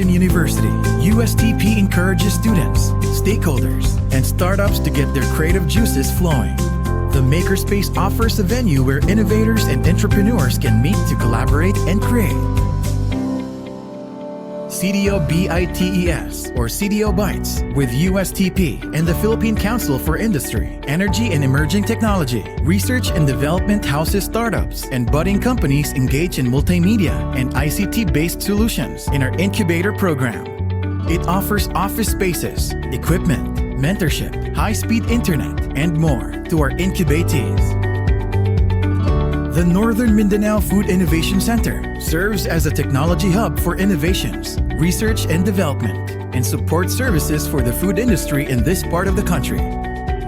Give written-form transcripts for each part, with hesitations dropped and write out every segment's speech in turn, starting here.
Innovation University, USTP encourages students, stakeholders, and startups to get their creative juices flowing. The Makerspace offers a venue where innovators and entrepreneurs can meet to collaborate and create. CDO BITES, or CDO Bites, with USTP and the Philippine Council for Industry, Energy and Emerging Technology. Research and development houses startups and budding companies engage in multimedia and ICT-based solutions in our incubator program. It offers office spaces, equipment, mentorship, high-speed internet, and more to our incubatees. The Northern Mindanao Food Innovation Center serves as a technology hub for innovations, research and development, and support services for the food industry in this part of the country.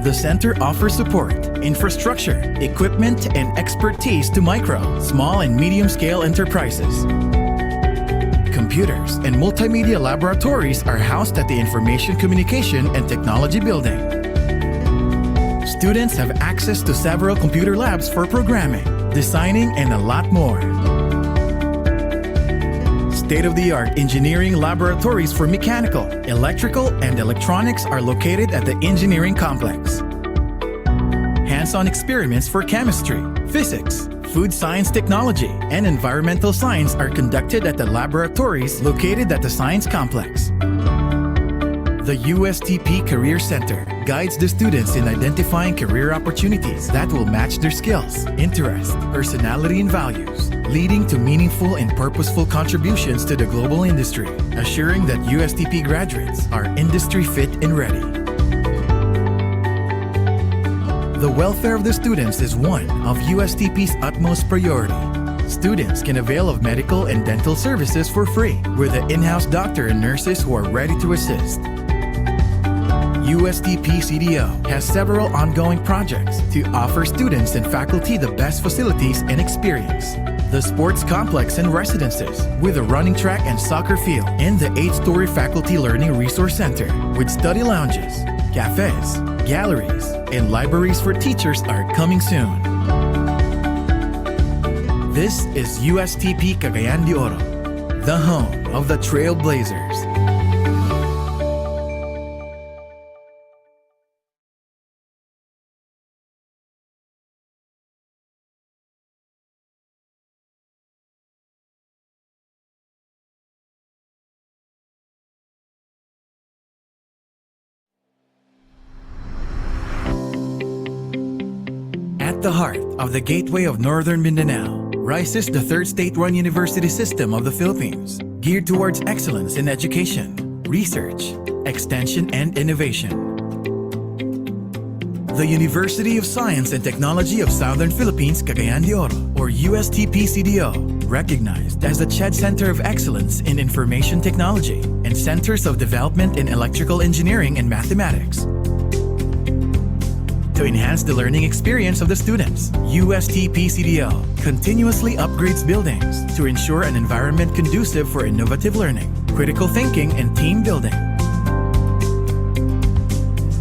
The center offers support, infrastructure, equipment, and expertise to micro, small, and medium-scale enterprises. Computers and multimedia laboratories are housed at the Information Communication and Technology Building. Students have access to several computer labs for programming, designing, and a lot more. State-of-the-art engineering laboratories for mechanical, electrical, and electronics are located at the engineering complex. Hands-on experiments for chemistry, physics, food science technology, and environmental science are conducted at the laboratories located at the science complex. The USTP Career Center guides the students in identifying career opportunities that will match their skills, interests, personality, and values, leading to meaningful and purposeful contributions to the global industry, assuring that USTP graduates are industry fit and ready. The welfare of the students is one of USTP's utmost priority. Students can avail of medical and dental services for free with an in-house doctor and nurses who are ready to assist. USTP CDO has several ongoing projects to offer students and faculty the best facilities and experience. The sports complex and residences with a running track and soccer field, and the 8-story Faculty Learning Resource Center with study lounges, cafes, galleries, and libraries for teachers are coming soon. This is USTP Cagayan de Oro, the home of the Trailblazers. At the heart of the gateway of Northern Mindanao rises the third state-run university system of the Philippines, geared towards excellence in education, research, extension, and innovation. The University of Science and Technology of Southern Philippines Cagayan de Oro, or USTP-CDO, recognized as the CHED Center of Excellence in Information Technology and Centers of Development in Electrical Engineering and Mathematics. To enhance the learning experience of the students, USTP-CDO continuously upgrades buildings to ensure an environment conducive for innovative learning, critical thinking, and team building.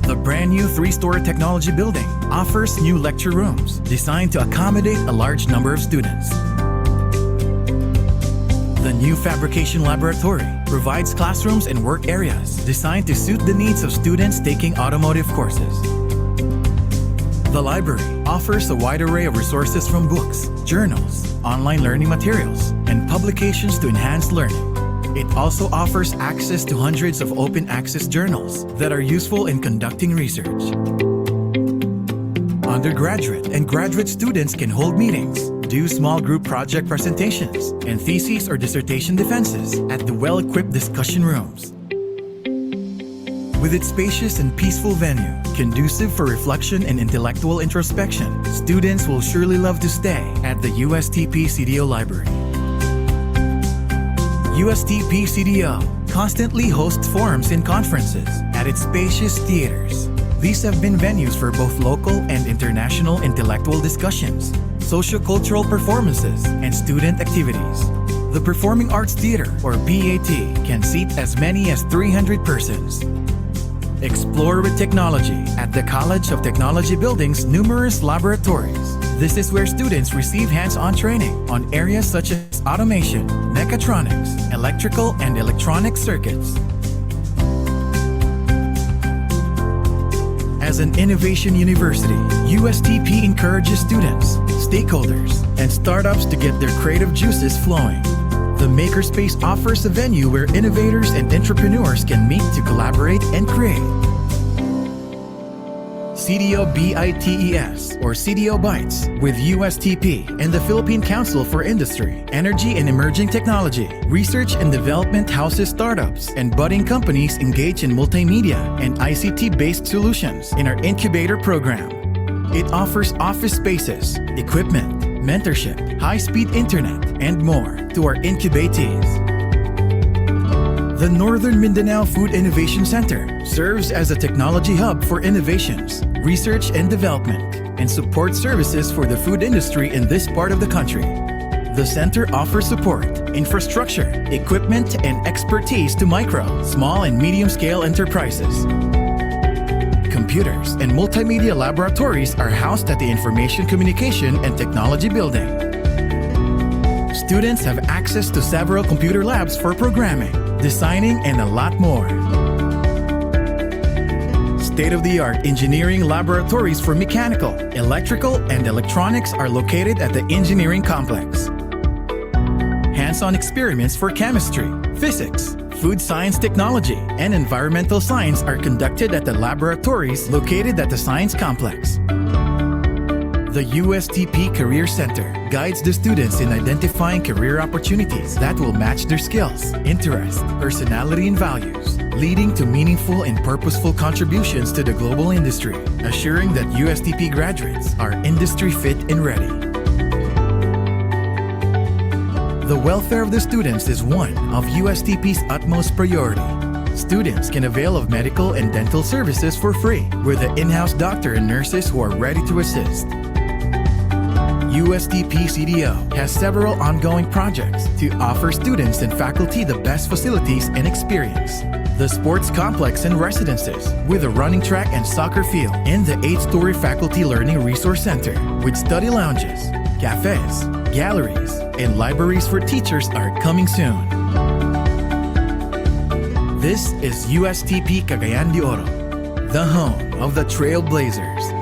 The brand new 3-story technology building offers new lecture rooms designed to accommodate a large number of students. The new fabrication laboratory provides classrooms and work areas designed to suit the needs of students taking automotive courses. The library offers a wide array of resources from books, journals, online learning materials, and publications to enhance learning. It also offers access to hundreds of open access journals that are useful in conducting research. Undergraduate and graduate students can hold meetings, do small group project presentations, and thesis or dissertation defenses at the well-equipped discussion rooms. With its spacious and peaceful venue, conducive for reflection and intellectual introspection, students will surely love to stay at the USTP-CDO Library. USTP-CDO constantly hosts forums and conferences at its spacious theaters. These have been venues for both local and international intellectual discussions, socio-cultural performances, and student activities. The Performing Arts Theater, or PAT, can seat as many as 300 persons. Explore with technology at the College of Technology Building's numerous laboratories, This is where students receive hands-on training on areas such as automation, mechatronics, electrical and electronic circuits. As an innovation university, USTP encourages students, stakeholders, and startups to get their creative juices flowing. The Makerspace offers a venue where innovators and entrepreneurs can meet to collaborate and create. CDO BITES, or CDO Bytes, with USTP and the Philippine Council for Industry, Energy and Emerging Technology, research and development houses startups and budding companies engage in multimedia and ICT-based solutions in our incubator program. It offers office spaces, equipment, mentorship, high-speed internet, and more to our incubatees. The Northern Mindanao Food Innovation Center serves as a technology hub for innovations, research and development, and support services for the food industry in this part of the country. The center offers support, infrastructure, equipment, and expertise to micro, small, and medium-scale enterprises. Computers and multimedia laboratories are housed at the Information Communication and Technology Building. Students have access to several computer labs for programming, designing, and a lot more. State-of-the-art engineering laboratories for mechanical, electrical, and electronics are located at the engineering complex. Hands-on experiments for chemistry, physics, food science technology, and environmental science are conducted at the laboratories located at the science complex. The USTP Career Center guides the students in identifying career opportunities that will match their skills, interests, personality, and values, leading to meaningful and purposeful contributions to the global industry, assuring that USTP graduates are industry fit and ready. The welfare of the students is one of USTP's utmost priority. Students can avail of medical and dental services for free with the in-house doctor and nurses who are ready to assist. USTP CDO has several ongoing projects to offer students and faculty the best facilities and experience. The sports complex and residences with a running track and soccer field, and the 8-story Faculty Learning Resource Center with study lounges, cafes, galleries, and libraries for teachers are coming soon. This is USTP Cagayan de Oro, the home of the Trailblazers.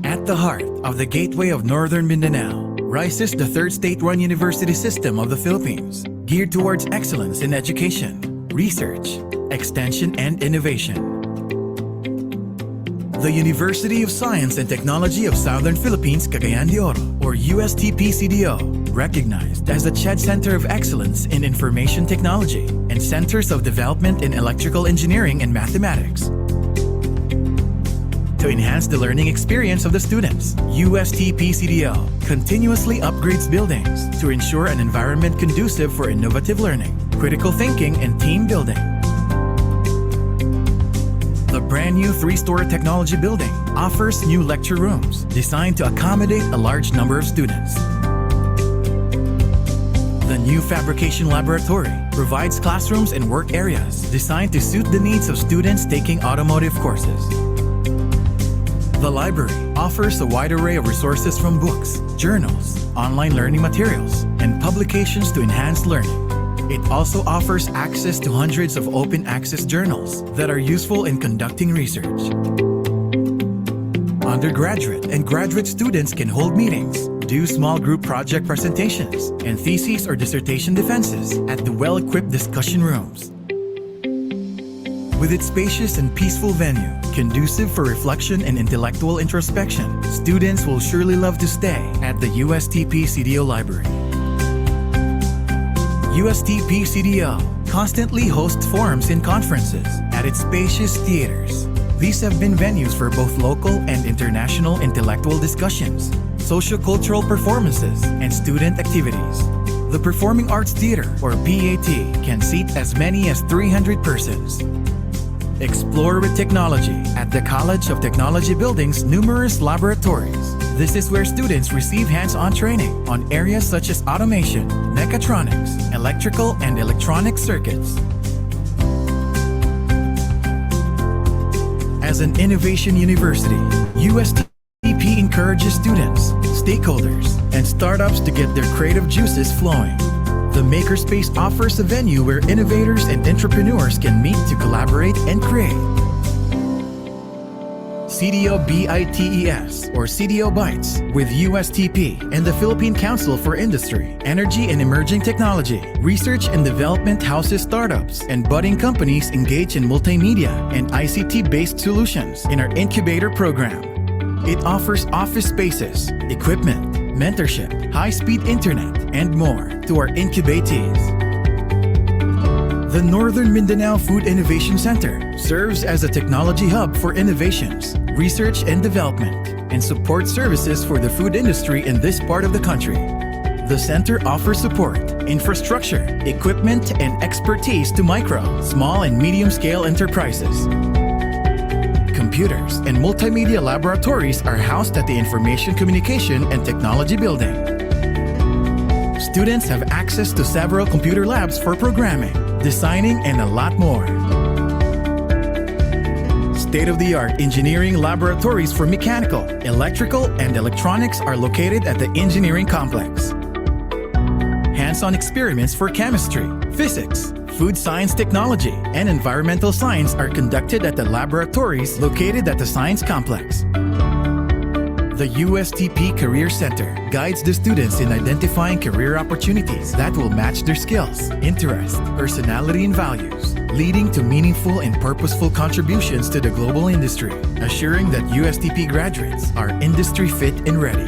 At the heart of the gateway of Northern Mindanao rises the third state-run university system of the Philippines, geared towards excellence in education, research, extension, and innovation. The University of Science and Technology of Southern Philippines Cagayan de Oro, or USTP-CDO, recognized as the CHED Center of Excellence in Information Technology and Centers of Development in Electrical Engineering and Mathematics. To enhance the learning experience of the students, USTP-CDO continuously upgrades buildings to ensure an environment conducive for innovative learning, critical thinking, and team building. The brand new 3-story technology building offers new lecture rooms designed to accommodate a large number of students. The new fabrication laboratory provides classrooms and work areas designed to suit the needs of students taking automotive courses. The library offers a wide array of resources from books, journals, online learning materials, and publications to enhance learning. It also offers access to hundreds of open access journals that are useful in conducting research. Undergraduate and graduate students can hold meetings, do small group project presentations, and thesis or dissertation defenses at the well-equipped discussion rooms. With its spacious and peaceful venue, conducive for reflection and intellectual introspection, students will surely love to stay at the USTP-CDO Library. USTP-CDO constantly hosts forums and conferences at its spacious theaters. These have been venues for both local and international intellectual discussions, socio-cultural performances, and student activities. The Performing Arts Theater, or PAT, can seat as many as 300 persons. Explore with technology at the College of Technology Building's numerous laboratories. This is where students receive hands-on training on areas such as automation, mechatronics, electrical and electronic circuits. As an innovation university, USTP encourages students, stakeholders, and startups to get their creative juices flowing. The Makerspace offers a venue where innovators and entrepreneurs can meet to collaborate and create. CDO BITES or CDO Bytes with USTP and the Philippine Council for Industry, Energy and Emerging Technology. Research and development houses startups and budding companies engage in multimedia and ICT-based solutions in our incubator program. It offers office spaces, equipment, mentorship, high-speed internet, and more to our incubatees. The Northern Mindanao Food Innovation Center serves as a technology hub for innovations, research and development, and support services for the food industry in this part of the country. The center offers support, infrastructure, equipment, and expertise to micro, small, and medium-scale enterprises. Computers and multimedia laboratories are housed at the Information Communication and Technology Building. Students have access to several computer labs for programming, designing, and a lot more. State-of-the-art engineering laboratories for mechanical, electrical, and electronics are located at the engineering complex. Hands-on experiments for chemistry, physics, food science technology, and environmental science are conducted at the laboratories located at the Science Complex. The USTP Career Center guides the students in identifying career opportunities that will match their skills, interests, personality, and values, leading to meaningful and purposeful contributions to the global industry, assuring that USTP graduates are industry fit and ready.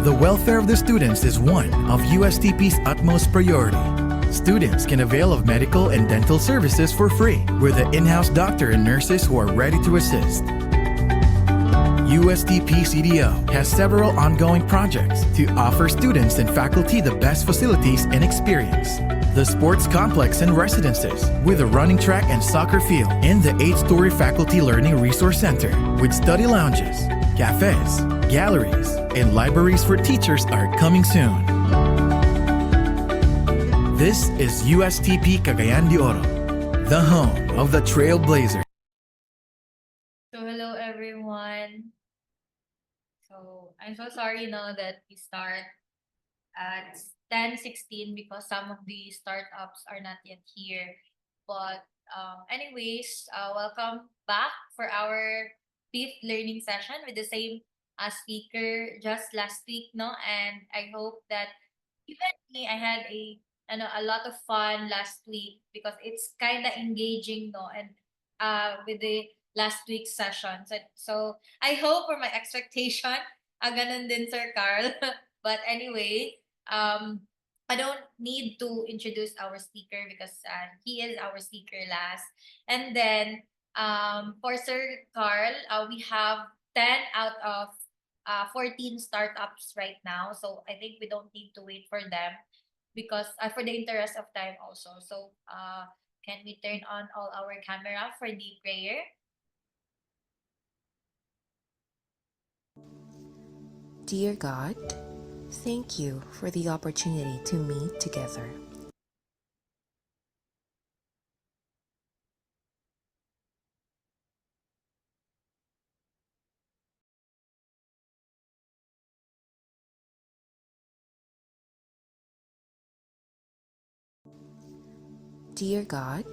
The welfare of the students is one of USTP's utmost priority. Students can avail of medical and dental services for free with the in-house doctor and nurses who are ready to assist. USTP CDO has several ongoing projects to offer students and faculty the best facilities and experience. The sports complex and residences with a running track and soccer field, and the 8-story faculty learning resource center with study lounges, cafes, galleries, and libraries for teachers are coming soon. This is USTP Cagayan de Oro, the home of the Trailblazers. So hello everyone. So I'm so sorry now that we start at 10:16 because some of the startups are not yet here. But anyways, welcome back for our fifth learning session with the same speaker just last week, no? And I hope that even me, I had a lot of fun last week because it's kind of engaging, no? And with the last week's session. So I hope for my expectation, ganun din Sir Carl. But anyway, I don't need to introduce our speaker because he is our speaker last. And then for Sir Carl, we have 10 out of 14 startups right now. So I think we don't need to wait for them because for the interest of time also. So can we turn on all our camera for the prayer? Dear God, thank you for the opportunity to meet together. Dear God,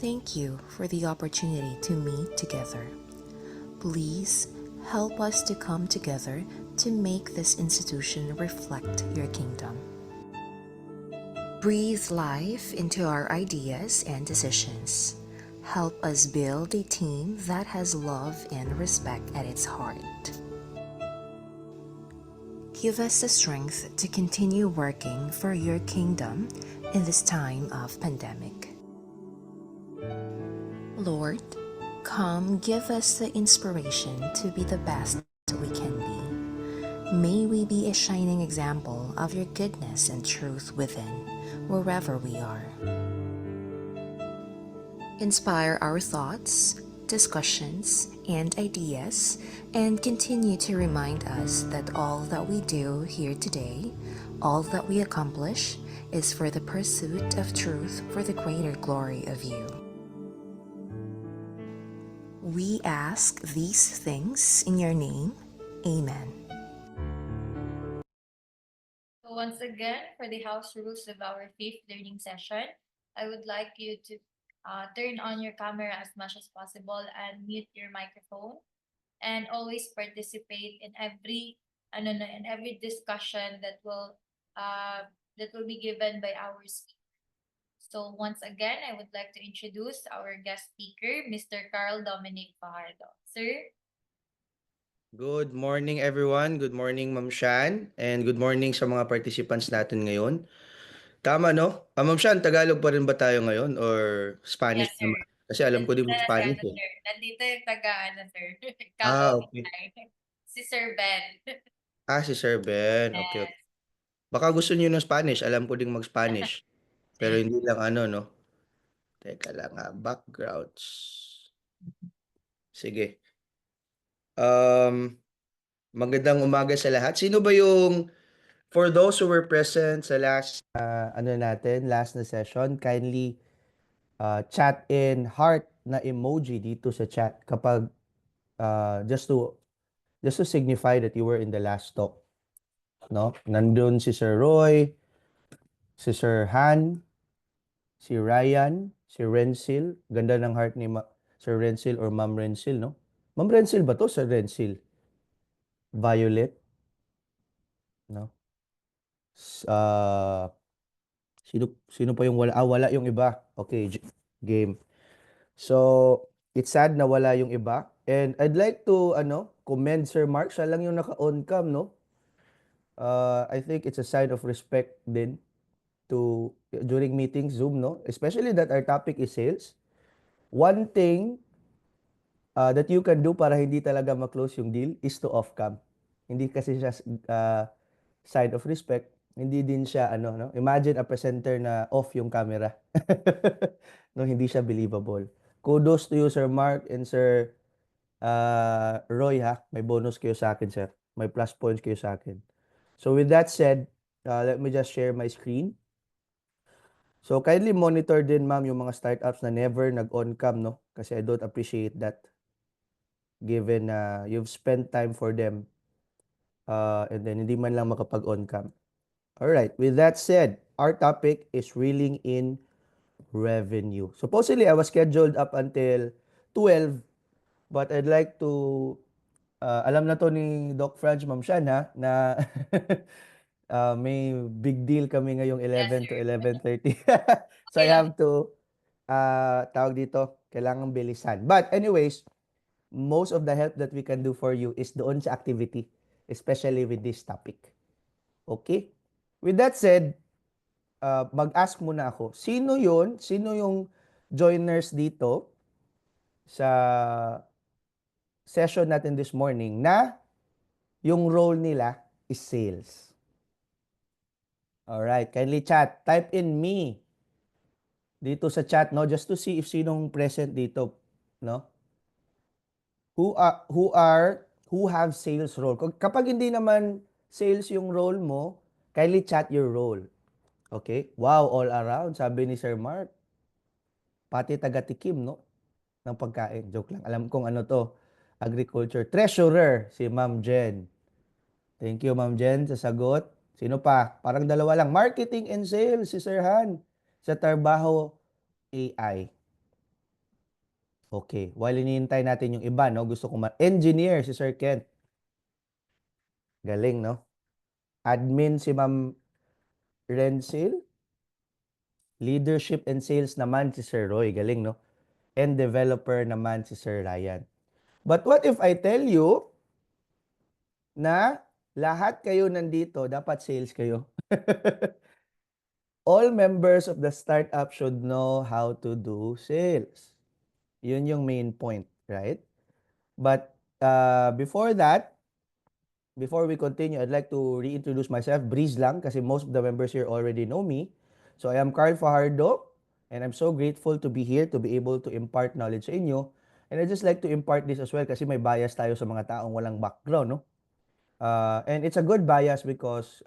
thank you for the opportunity to meet together. Please help us to come together to make this institution reflect your kingdom. Breathe life into our ideas and decisions. Help us build a team that has love and respect at its heart. Give us the strength to continue working for your kingdom in this time of pandemic. Lord, come give us the inspiration to be the best we can be. May we be a shining example of your goodness and truth within, wherever we are. Inspire our thoughts, discussions, and ideas, and continue to remind us that all that we do here today, all that we accomplish, is for the pursuit of truth for the greater glory of you. We ask these things in your name. Amen. So once again, for the house rules of our fifth learning session, I would like you to turn on your camera as much as possible and mute your microphone, and always participate in every discussion that will be given by our speaker. So once again, I would like to introduce our guest speaker, Mr. Carl Dominic Fajardo. Sir, Good morning everyone. Good morning Ma'am Shan and good morning sa mga participants natin ngayon. Tama no? Ma'am Shan, Tagalog pa rin ba tayo ngayon or Spanish yes sir. naman? Kasi alam ko di mo Nandito na si Spanish ano, eh. sir. Nandito yung taga ano, sir. Okay. Kag-OPI. Si Sir Ben. Si Sir Ben. Okay, okay. Yes. Baka gusto niyo ng Spanish. Alam ko ding mag-Spanish. Pero hindi lang ano no. Teka lang backgrounds. Sige. Magandang umaga sa lahat. Sino ba yung for those who were present sa last last na session, kindly chat in heart na emoji dito sa chat kapag just to signify that you were in the last talk, no? Nandun si Sir Roy, si Sir Han, si Ryan, si Rensil. Ganda ng heart ni Sir Rensil or Ma'am Rensil, no? Ma'am Rensil ba to? Sir Rensil. Violet, no? Uh, sino pa yung wala? Wala yung iba. Okay, game. So, it's sad na wala yung iba. And I'd like to commend Sir Mark. Siya lang yung naka-on cam, no? I think it's a sign of respect din to during meetings, Zoom, no? Especially that our topic is sales. One thing that you can do para hindi talaga ma-close yung deal is to off cam. Hindi kasi siya sign of respect. Hindi din siya no? Imagine a presenter na off yung camera. No, hindi siya believable. Kudos to you, Sir Mark and Sir Roy, ha? May bonus kayo sa akin, sir. May plus points kayo sa akin. So with that said, let me just share my screen. So kindly monitor din, ma'am, yung mga startups na never nag-on cam, no? Kasi I don't appreciate that given na you've spent time for them and then hindi man lang makapag-on cam. Alright, with that said, our topic is reeling in revenue. Supposedly, I was scheduled up until 12, but I'd like to, alam na to ni Doc Franz, Ma'am Shan, ha, na may big deal kami ngayong Yes, 11 to sir. 11:30. So Okay I lang. have to, tawag dito, kailangan bilisan. But anyways, most of the help that we can do for you is doon sa activity, especially with this topic. Okay? With that said, mag-ask muna ako, sino yun? Sino yung joiners dito sa session natin this morning na yung role nila is sales? Alright, kindly chat. Type in me dito sa chat, no? Just to see if sinong present dito, no? Who have sales role. Kapag hindi naman sales yung role mo, kindly chat your role. Okay? Wow, all around, sabi ni Sir Mark. Pati taga-tikim, no? Ng pagkain. Joke lang. Alam kong ano to. Agriculture. Treasurer, si Ma'am Jen. Thank you, Ma'am Jen, sa sagot. Sino pa? Parang dalawa lang. Marketing and sales, si Sir Han. Sa Trabaho AI. Okay. While hinihintay natin yung iba, no? Gusto ko engineer, si Sir Kent. Galing, no? Admin, si Ma'am Rensil. Leadership and sales naman, si Sir Roy. Galing, no? And developer naman, si Sir Ryan. But what if I tell you na lahat kayo nandito, dapat sales kayo? All members of the startup should know how to do sales. Yun yung main point, right? But before that, before we continue, I'd like to reintroduce myself. Breeze lang kasi most of the members here already know me. So I am Carl Fajardo and I'm so grateful to be here to be able to impart knowledge sa inyo. And I just like to impart this as well kasi may bias tayo sa mga taong walang background, no? And it's a good bias because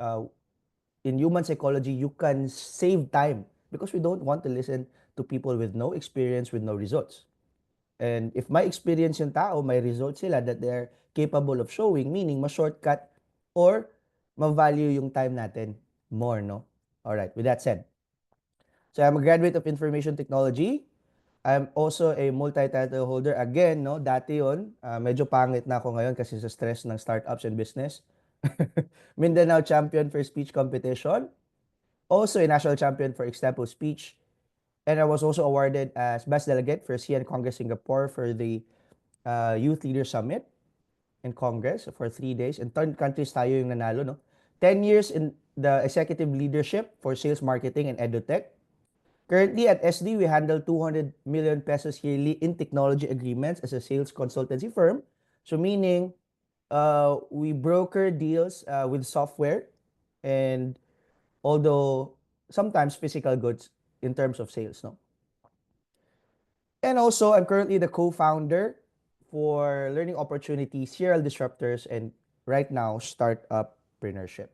in human psychology, you can save time because we don't want to listen to people with no experience, with no results. And if may experience yung tao, may results sila that they're capable of showing, meaning ma-shortcut or ma-value yung time natin more, no? All right, with that said, so I'm a graduate of Information Technology. I'm also a multi-title holder. Again, no, dati yun, medyo pangit na ako ngayon kasi sa stress ng startups and business. Mindanao champion for speech competition. Also a national champion for example speech. And I was also awarded as best delegate for CN Congress Singapore for the Youth Leader Summit in Congress for 3 days. And 10 countries tayo yung nanalo, no? 10 years in the executive leadership for sales, marketing, and edutech. Currently at SD, we handle 200 million pesos yearly in technology agreements as a sales consultancy firm. So meaning, we broker deals with software and although sometimes physical goods in terms of sales, no? And also, I'm currently the co-founder for Learning Opportunities, Serial Disruptors, and right now, Startuppreneurship.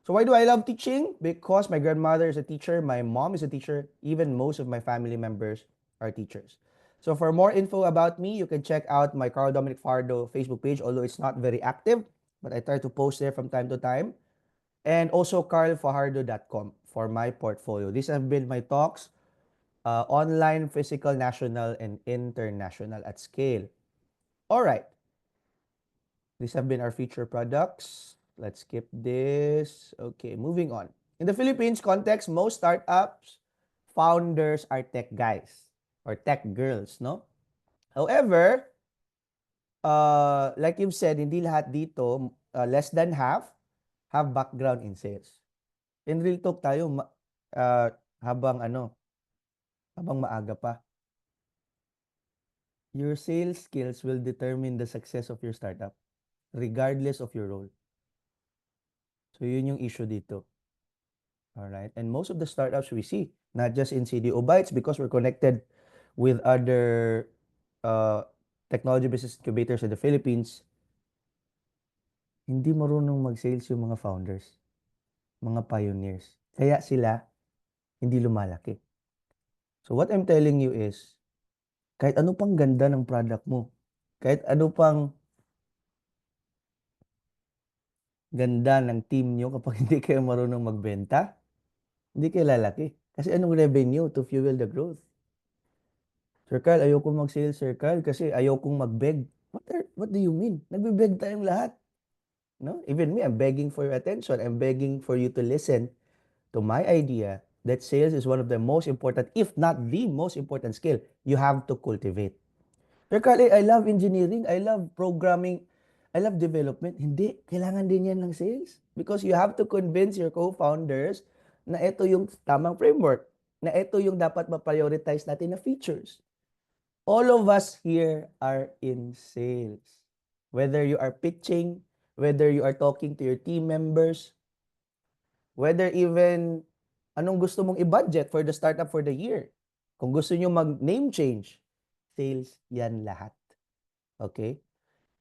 So why do I love teaching? Because my grandmother is a teacher, my mom is a teacher, even most of my family members are teachers. So for more info about me, you can check out my Carl Dominic Fardo Facebook page, although it's not very active, but I try to post there from time to time. And also carlfajardo.com for my portfolio. These have been my talks, online, physical, national, and international at scale. All right. These have been our feature products. Let's skip this. Okay, moving on. In the Philippines context, most startups founders are tech guys or tech girls, no? However, like you've said, hindi lahat dito, less than half, have background in sales. In real talk tayo, habang maaga pa, your sales skills will determine the success of your startup, regardless of your role. So yun yung issue dito. Alright? And most of the startups we see, not just in CDO Bytes, because we're connected with other technology business incubators in the Philippines, hindi marunong mag-sales yung mga founders, mga pioneers. Kaya sila hindi lumalaki. So what I'm telling you is, kahit ano pang ganda ng product mo, kahit ano pang ganda ng team nyo kapag hindi kayo marunong magbenta, hindi kayo lalaki. Kasi anong revenue to fuel the growth? Sir Carl, ayokong mag-sales, Sir Carl, kasi ayokong mag-beg. What do you mean? Nagbe-beg tayong lahat. No? Even me, I'm begging for your attention. I'm begging for you to listen to my idea that sales is one of the most important, if not the most important skill you have to cultivate. Sir Carl, I love engineering, I love programming, I love development. Hindi, kailangan din yan ng sales. Because you have to convince your co-founders na ito yung tamang framework, na ito yung dapat ma-prioritize natin na features. All of us here are in sales. Whether you are pitching, whether you are talking to your team members, whether even anong gusto mong i-budget for the startup for the year. Kung gusto nyo mag-name change, sales yan lahat. Okay?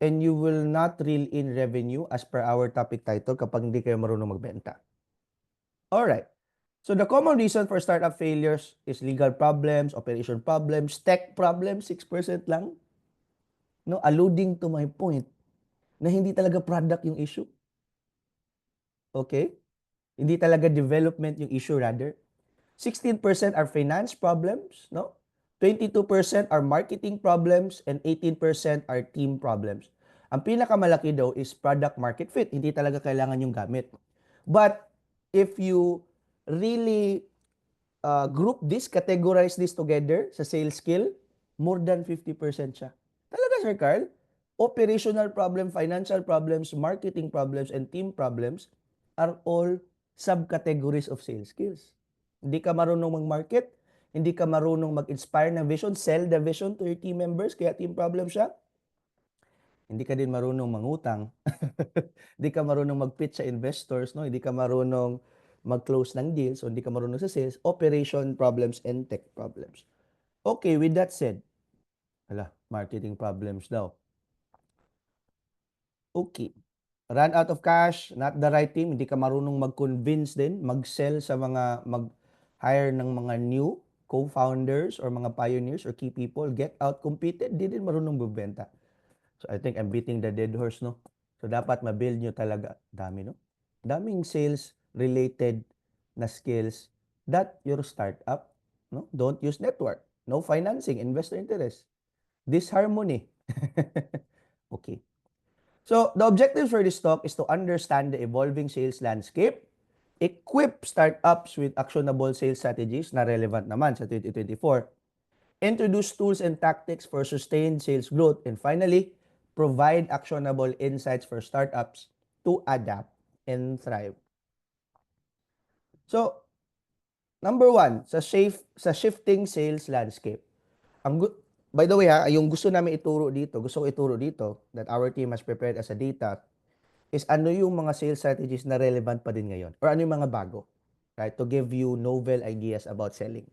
And you will not reel in revenue as per our topic title kapag hindi kayo marunong magbenta. Alright. So the common reason for startup failures is legal problems, operation problems, tech problems, 6% lang. No, alluding to my point na hindi talaga product yung issue. Okay? Hindi talaga development yung issue rather. 16% are finance problems, no? 22% are marketing problems and 18% are team problems. Ang pinakamalaki daw is product market fit. Hindi talaga kailangan yung gamit. But if you really group this, categorize this together sa sales skill, more than 50% siya. Talaga, Sir Carl? Operational problem, financial problems, marketing problems, and team problems are all subcategories of sales skills. Hindi ka marunong mag-market, hindi ka marunong mag-inspire ng vision, sell the vision to your team members, kaya team problem siya. Hindi ka din marunong mangutang. Hindi ka marunong mag-pitch sa investors, no? Hindi ka marunong mag-close ng deals, o hindi ka marunong sa sales, operation problems, and tech problems. Okay, with that said, marketing problems daw. Okay. Run out of cash, not the right team, hindi ka marunong mag-convince din, mag-sell sa mga, mag-hire ng mga new co-founders or mga pioneers or key people get out-competed, di din marunong bumenta. So I think I'm beating the dead horse, no? So dapat ma-build nyo talaga. Dami, no? Daming sales-related na skills that your startup, no? Don't use network. No financing, investor interest. Disharmony. Okay. So the objectives for this talk is to understand the evolving sales landscape, equip startups with actionable sales strategies na relevant naman sa 2024, introduce tools and tactics for sustained sales growth, and finally, provide actionable insights for startups to adapt and thrive. So, number one, sa shifting sales landscape. By the way, yung gusto namin gusto ko ituro dito, that our team has prepared as a data, is ano yung mga sales strategies na relevant pa din ngayon or ano yung mga bago, right? To give you novel ideas about selling.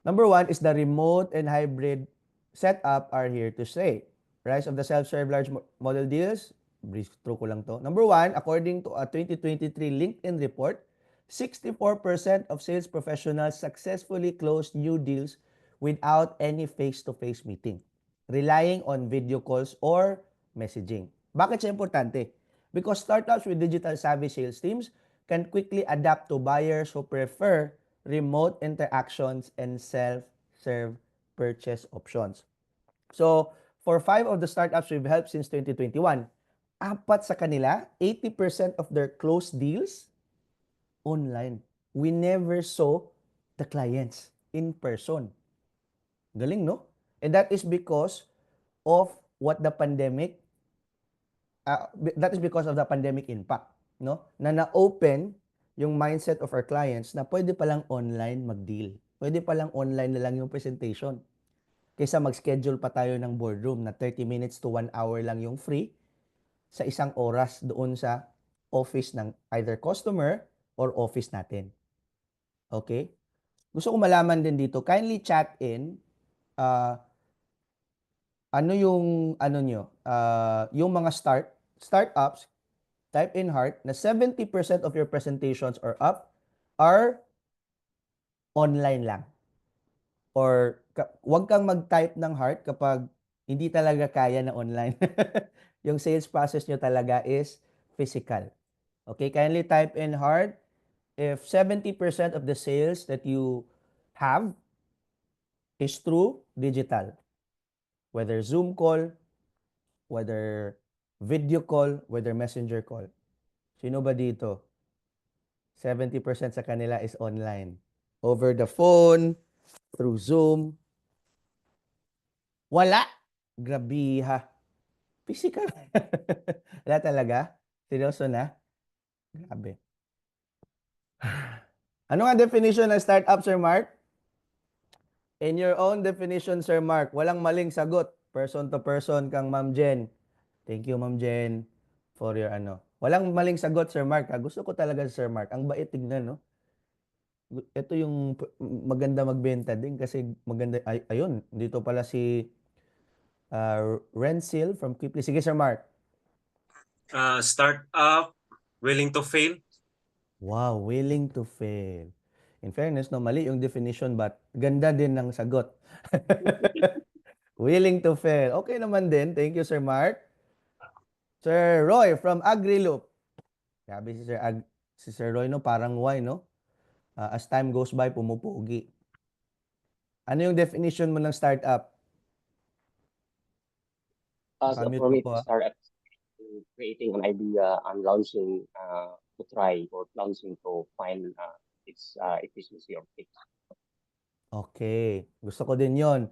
Number one is the remote and hybrid setup are here to stay. Rise of the self-serve large model deals, brief through ko lang to. Number one, according to a 2023 LinkedIn report, 64% of sales professionals successfully closed new deals without any face-to-face meeting, relying on video calls or messaging. Bakit siya importante? Because startups with digital savvy sales teams can quickly adapt to buyers who prefer remote interactions and self-serve purchase options. So, for 5 of the startups we've helped since 2021, 4 sa kanila, 80% of their closed deals online. We never saw the clients in person. Galing, no? And that is because of what the pandemic that is because of the pandemic impact, no? Na na-open yung mindset of our clients na pwede palang online mag-deal. Pwede palang online na lang yung presentation. Kaysa mag-schedule pa tayo ng boardroom na 30 minutes to 1 hour lang yung free sa isang oras doon sa office ng either customer or office natin. Okay? Gusto ko malaman din dito, kindly chat in ano yung yung mga startups, type in heart na 70% of your presentations are online lang. Or wag kang mag-type ng heart kapag hindi talaga kaya na online. Yung sales process nyo talaga is physical. Okay, kindly type in heart if 70% of the sales that you have is through digital. Whether Zoom call, whether video call, whether messenger call. Sino ba dito? 70% sa kanila is online. Over the phone, through Zoom. Wala. Grabe ha. Physical. Wala talaga. Seryoso na. Grabe. Ano nga definition ng startup, Sir Mark? In your own definition, Sir Mark, walang maling sagot. Person to person kang Ma'am Jen. Thank you, Ma'am Jen, for your Walang maling sagot, Sir Mark. Gusto ko talaga si Sir Mark. Ang bait tignan, no? Ito yung maganda magbenta din kasi maganda. Ayun, dito pala si Rensil from Kipli. Sige, Sir Mark. Startup, willing to fail. Wow, willing to fail. In fairness, no, mali yung definition but ganda din ng sagot. Willing to fail. Okay naman din. Thank you, Sir Mark. Sir Roy from AgriLoop. Sabi si Sir Roy, no, parang why, no? As time goes by, pumupugi. Ano yung definition mo ng startup? So for me, startup is creating an idea and launching to try or launching to find its efficiency or fix. Okay. Gusto ko din yon.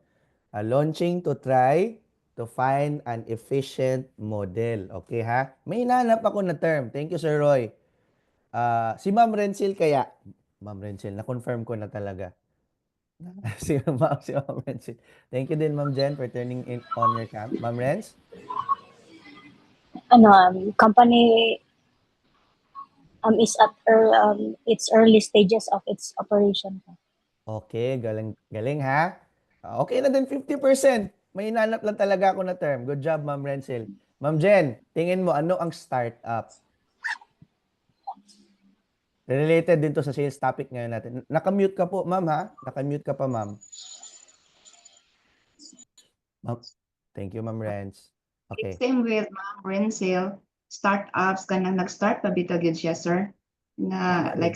Launching to try to find an efficient model. Okay ha? May hinahanap ako na term. Thank you, Sir Roy. Si Ma'am Rensil kaya. Ma'am Rensil, na-confirm ko na talaga. si Ma'am Rensil. Thank you din, Ma'am Jen, for turning on your cam. Ma'am Renz? Company is at its early stages of its operation. Okay, galing ha. Okay na din 50%. May hinanap lang talaga ako na term. Good job, Ma'am Rensil. Ma'am Jen, tingin mo ano ang startup? Related din to sa sales topic ngayon natin. Naka-mute ka po, ma'am, ha? Naka-mute ka pa, ma'am. Ma'am. Thank you, Ma'am Renz. Okay. Same with Ma'am Renzel, startups kanang nag-start pa bitaw gyud siya, sir. Na Tama like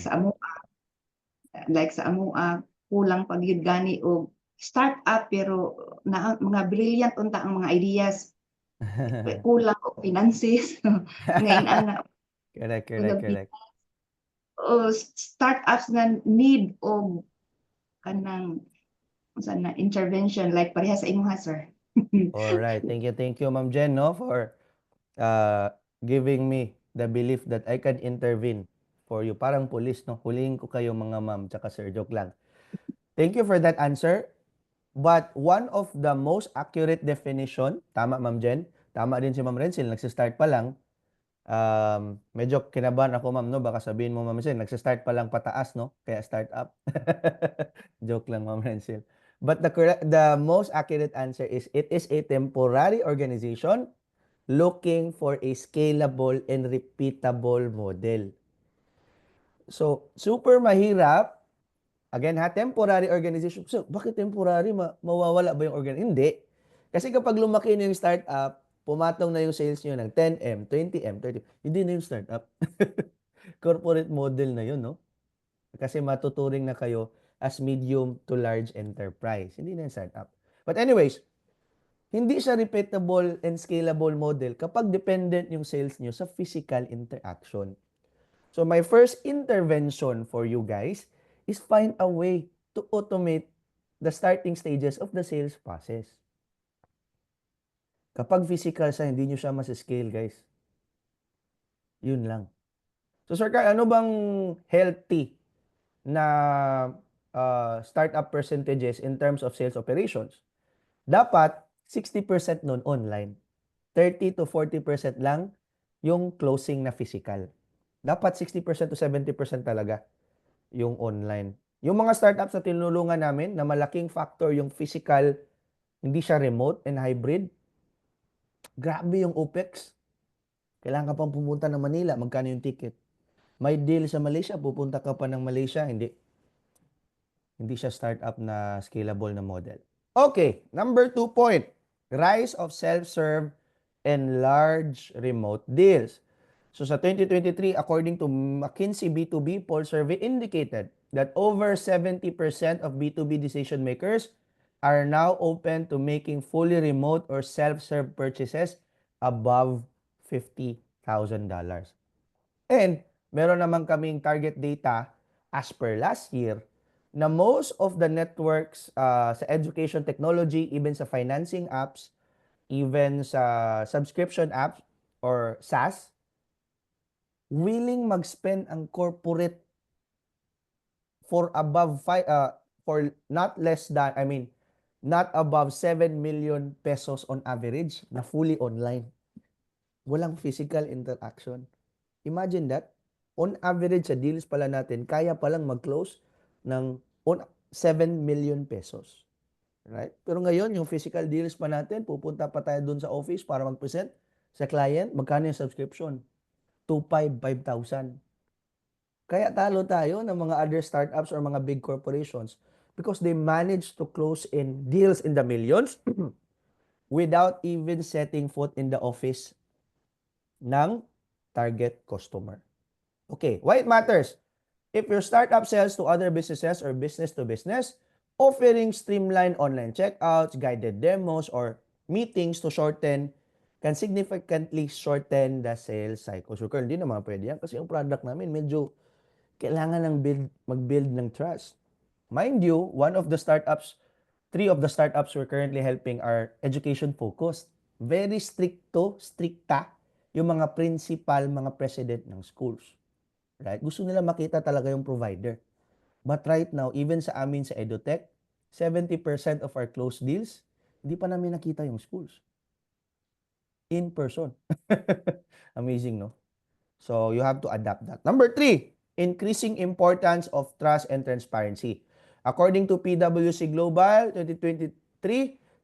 din. sa amua kulang pa gyud gani og startup pero na mga brilliant unta ang mga ideas. Kulang og finances. Ngayon ana Correct, correct, mga correct. startups nga need og kanang unsa na intervention like pareha sa imuha, sir. Alright. Thank you, Ma'am Jen, no, for giving me the belief that I can intervene for you. Parang police, no? Huliin ko kayo mga ma'am, tsaka sir, joke lang. Thank you for that answer. But one of the most accurate definition, tama Ma'am Jen, tama din si Ma'am Renzel, nagsistart pa lang. Medyo kinabahan ako, ma'am, no? Baka sabihin mo, Ma'am Renzel, nagsistart pa lang pataas, no? Kaya startup. Joke lang, Ma'am Renzel. But the most accurate answer is it is a temporary organization looking for a scalable and repeatable model. So, super mahirap. Again ha, temporary organization. So, bakit temporary? Mawawala ba yung organization? Hindi. Kasi kapag lumaki na yung startup, pumatong na yung sales nyo ng 10M, 20M, 30M, hindi na yung startup. Corporate model na yun, no? Kasi matuturing na kayo as medium to large enterprise. Hindi na yung startup. But anyways, hindi siya repeatable and scalable model kapag dependent yung sales nyo sa physical interaction. So my first intervention for you guys is find a way to automate the starting stages of the sales process. Kapag physical siya, hindi nyo siya mas-scale, guys. Yun lang. So Sir Carl, ano bang healthy na startup percentages in terms of sales operations? Dapat 60% nun online. 30 to 40% lang yung closing na physical. Dapat 60% to 70% talaga yung online. Yung mga startups na tinulungan namin na malaking factor yung physical, hindi siya remote and hybrid, grabe yung OPEX. Kailangan ka pang pumunta ng Manila, magkano yung ticket? May deal sa Malaysia, pupunta ka pa ng Malaysia, hindi. Hindi siya startup na scalable na model. Okay, number 2 point, rise of self-serve and large remote deals. So sa 2023, according to McKinsey B2B poll survey indicated that over 70% of B2B decision makers are now open to making fully remote or self-serve purchases above $50,000. And meron naman kaming target data as per last year na most of the networks sa education technology, even sa financing apps, even sa subscription apps or SaaS, willing mag-spend ang corporate for above for not less than, not above 7 million pesos on average na fully online. Walang physical interaction. Imagine that. On average, sa deals pala natin, kaya palang mag-close ng 7 million pesos. Right? Pero ngayon, yung physical deals pa natin, pupunta pa tayo dun sa office para mag-present sa client. Magkano yung subscription? 2,500, 5,000. Kaya talo tayo ng mga other startups or mga big corporations because they manage to close in deals in the millions without even setting foot in the office ng target customer. Okay, why it matters? If your startup sells to other businesses or business to business, offering streamlined online checkouts, guided demos, or meetings to shorten can significantly shorten the sales cycle. So, hindi naman pwede yan kasi yung product namin medyo kailangan mag-build ng trust. Mind you, three of the startups we're currently helping are education focused. Very stricta yung mga principal, mga president ng schools. Right? Gusto nila makita talaga yung provider. But right now, even sa amin sa EduTech, 70% of our closed deals, hindi pa namin nakita yung schools. In person. Amazing, no? So, you have to adapt that. Number 3, increasing importance of trust and transparency. According to PwC Global 2023,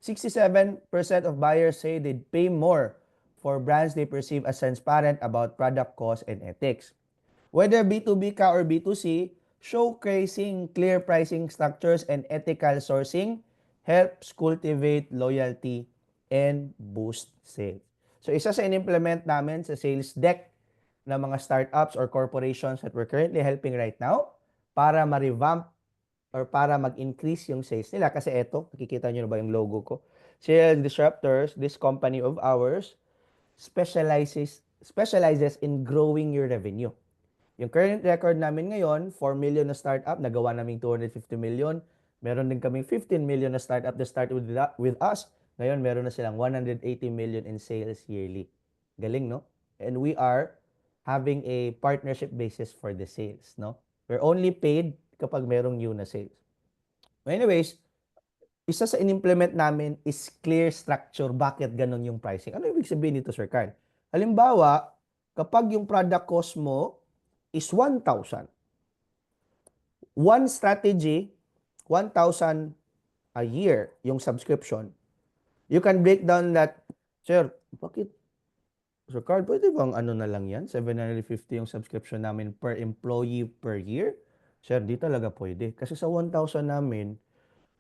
67% of buyers say they'd pay more for brands they perceive as transparent about product cost and ethics. Whether B2B ka or B2C, showcasing clear pricing structures and ethical sourcing helps cultivate loyalty and boost sales. So isa sa in-implement namin sa sales deck ng mga startups or corporations that we're currently helping right now para ma-revamp or para mag-increase yung sales nila. Kasi eto, nakikita nyo na ba yung logo ko? Sales Disruptors, this company of ours, specializes in growing your revenue. Yung current record namin ngayon, 4 million na startup, nagawa naming 250 million. Meron din kaming 15 million na startup that start with us. Ngayon, meron na silang 180 million in sales yearly. Galing, no? And we are having a partnership basis for the sales, no? We're only paid kapag merong new na sales. Anyways, isa sa in-implement namin is clear structure. Bakit ganun yung pricing? Ano ibig sabihin nito, Sir Carl? Halimbawa, kapag yung product cost mo is 1,000. One strategy, 1,000 a year yung subscription. You can break down that, Sir, bakit? Sir Carl, pwede bang ano na lang yan? 750 yung subscription namin per employee per year? Sir, di talaga pwede. Kasi sa 1,000 namin,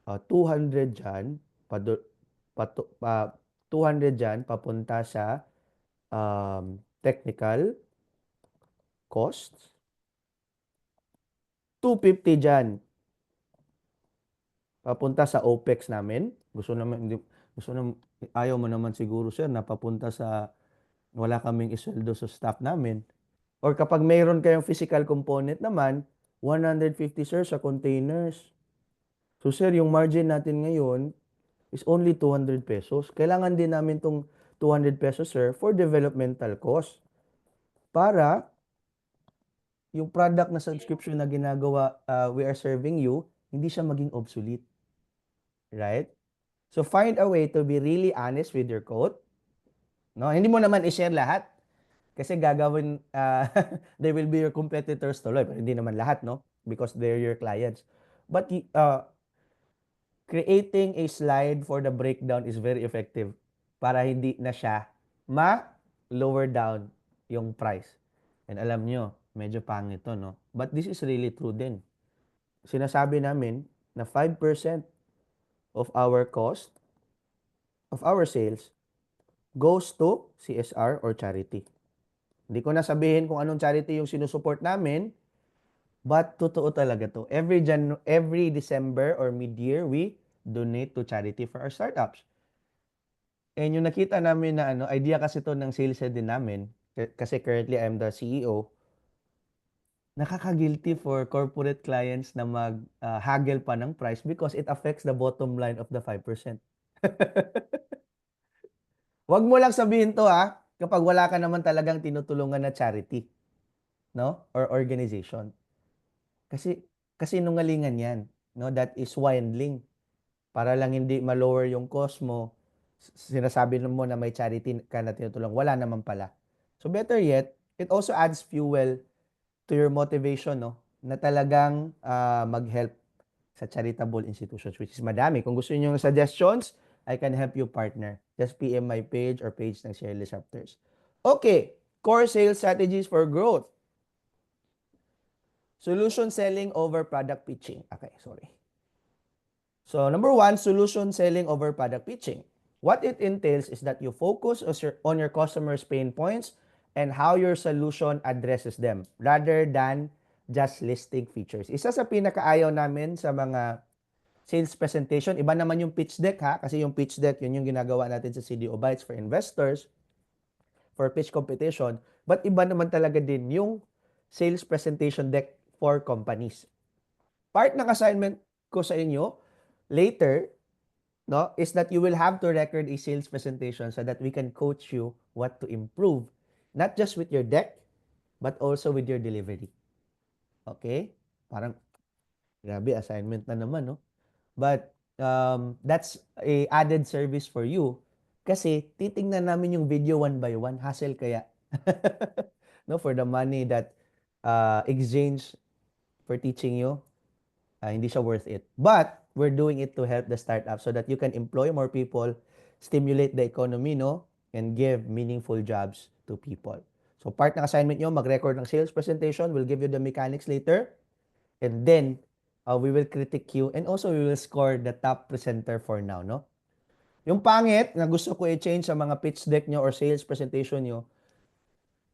200 dyan, 200 dyan papunta sa technical costs. 250 dyan papunta sa OPEX namin. Ayaw mo naman siguro, sir, na papunta sa wala kaming isweldo sa staff namin. Or kapag mayroon kayong physical component naman, 150, sir, sa containers. So, sir, yung margin natin ngayon is only 200 pesos. Kailangan din namin tong 200 pesos, sir, for developmental cost. Para yung product na subscription na ginagawa, we are serving you, hindi siya maging obsolete. Right? So, find a way to be really honest with your quote. No? Hindi mo naman i-share lahat. Kasi gagawin, they will be your competitors tuloy. Pero hindi naman lahat, no? Because they're your clients. But creating a slide for the breakdown is very effective para hindi na siya ma-lower down yung price. And alam nyo, medyo pangit to, no? But this is really true din. Sinasabi namin na 5% of our cost, of our sales, goes to CSR or charity. Hindi ko na sabihin kung anong charity yung sinusupport namin, but totoo talaga to. Every December or mid-year, we donate to charity for our startups. And yung nakita namin na idea kasi to ng sales head din namin, kasi currently I'm the CEO, nakaka-guilty for corporate clients na mag-haggle pa ng price because it affects the bottom line of the 5%. Wag mo lang sabihin to kapag wala ka naman talagang tinutulungan na charity, no? Or organization. Kasi nungalingan yan, no? That is swindling. Para lang hindi ma-lower yung cost mo, sinasabi mo na may charity ka na tinutulong, wala naman pala. So better yet, it also adds fuel to your motivation, no? Na talagang mag-help sa charitable institutions, which is madami. Kung gusto niyo ng suggestions, I can help you partner. Just PM my page or page ng Sales Disruptors. Okay, core sales strategies for growth. Solution selling over product pitching. Okay, sorry. So, number 1, solution selling over product pitching. What it entails is that you focus on your customers' pain points and how your solution addresses them rather than just listing features. Isa sa pinakaayaw namin sa mga sales presentation, iba naman yung pitch deck kasi yung pitch deck, yun yung ginagawa natin sa CDO Bytes for investors, for pitch competition, but iba naman talaga din yung sales presentation deck for companies. Part ng assignment ko sa inyo later, no, is that you will have to record a sales presentation so that we can coach you what to improve, not just with your deck, but also with your delivery. Okay? Parang, grabe, assignment na naman, no? But that's a added service for you kasi titingnan namin yung video one by one. Hassle kaya. No, for the money that exchange for teaching you, hindi siya worth it. But we're doing it to help the startup so that you can employ more people, stimulate the economy, no, and give meaningful jobs to people. So So part ng assignment nyo, mag-record ng sales presentation. We'll give you the mechanics later. And then, we will critique you. And also, we will score the top presenter for now, no? Yung pangit na gusto ko i-change sa mga pitch deck nyo or sales presentation nyo,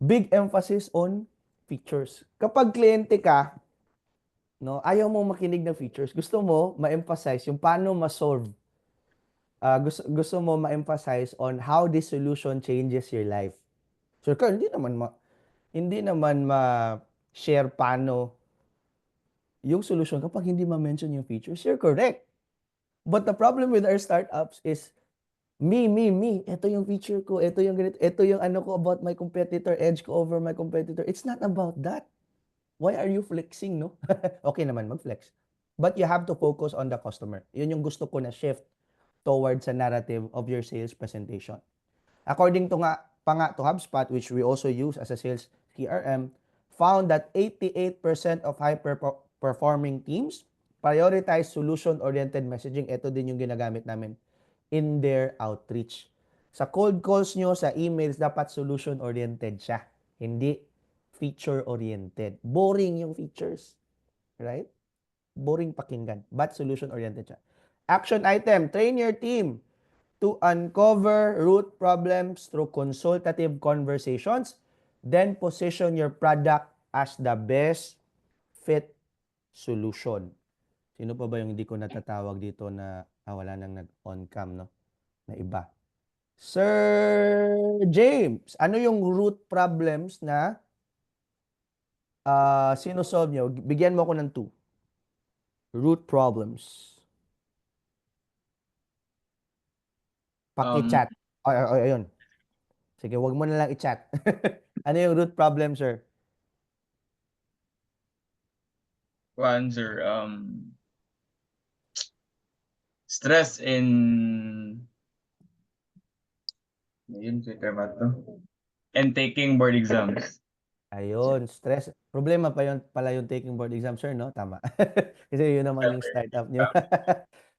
big emphasis on features. Kapag kliyente ka, no, ayaw mo makinig ng features. Gusto mo ma-emphasize yung paano ma-solve. Gusto mo ma-emphasize on how this solution changes your life. So, hindi naman ma-share paano yung solution kapag hindi ma-mention yung features. You're correct. But the problem with our startups is me. Ito yung feature ko. Ito yung ganito. Ito yung ano ko about my competitor. Edge ko over my competitor. It's not about that. Why are you flexing, no? Okay naman mag-flex. But you have to focus on the customer. Yun yung gusto ko na shift towards a narrative of your sales presentation. According to HubSpot, which we also use as a sales CRM, found that 88% of high-performing teams prioritize solution-oriented messaging. Ito din yung ginagamit namin in their outreach. Sa cold calls nyo, sa emails, dapat solution-oriented siya. Hindi feature-oriented. Boring yung features. Right? Boring pakinggan. But solution-oriented siya. Action item, train your team to uncover root problems through consultative conversations, then position your product as the best fit solution. Sino pa ba yung hindi ko natatawag dito na wala nang nag-on cam, no? Na iba. Sir James, ano yung root problems na sinosolve nyo? Bigyan mo ako ng 2. Root problems. Paki-chat. Ayun. Sige, wag mo na lang i-chat. Ano yung root problem, sir? One, sir, stress in and taking board exams. Ayun, stress. Problema pala yung taking board exam, sir, no? Tama. Kasi yun naman yung startup nyo.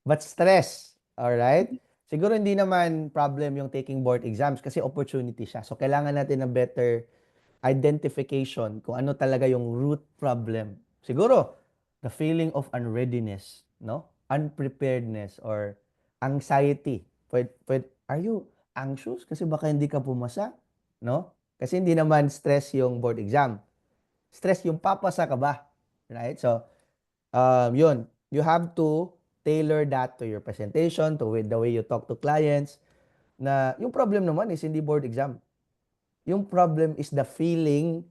But stress, alright? Siguro hindi naman problem yung taking board exams kasi opportunity siya. So, kailangan natin ng better identification kung ano talaga yung root problem. Siguro, the feeling of unreadiness, no? Unpreparedness or anxiety. Are you anxious? Kasi baka hindi ka pumasa, no? Kasi hindi naman stress yung board exam. Stress yung papasa ka ba? Right? So, yun. You have to tailor that to your presentation, to the way you talk to clients, na yung problem naman is hindi board exam. Yung problem is the feeling,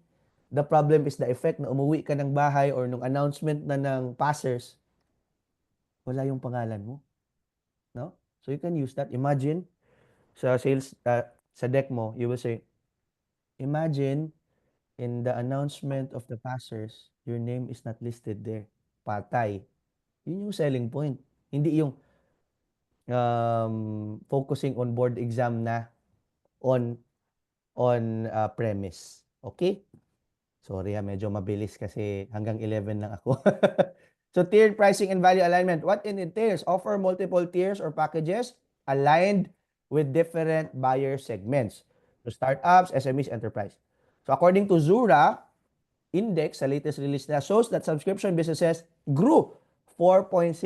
the problem is the effect na umuwi ka ng bahay or nung announcement na ng passers, wala yung pangalan mo. No? So you can use that. Imagine, sa sales, sa deck mo, you will say, imagine in the announcement of the passers, your name is not listed there. Patay. Yun yung selling point. Hindi yung focusing on board exam na on premise. Okay? Sorry medyo mabilis kasi hanggang 11 lang ako. So, tiered pricing and value alignment. What it entails? Offer multiple tiers or packages aligned with different buyer segments. So, startups, SMEs, enterprise. So, according to Zura Index, sa latest release na shows that subscription businesses grew 4.6%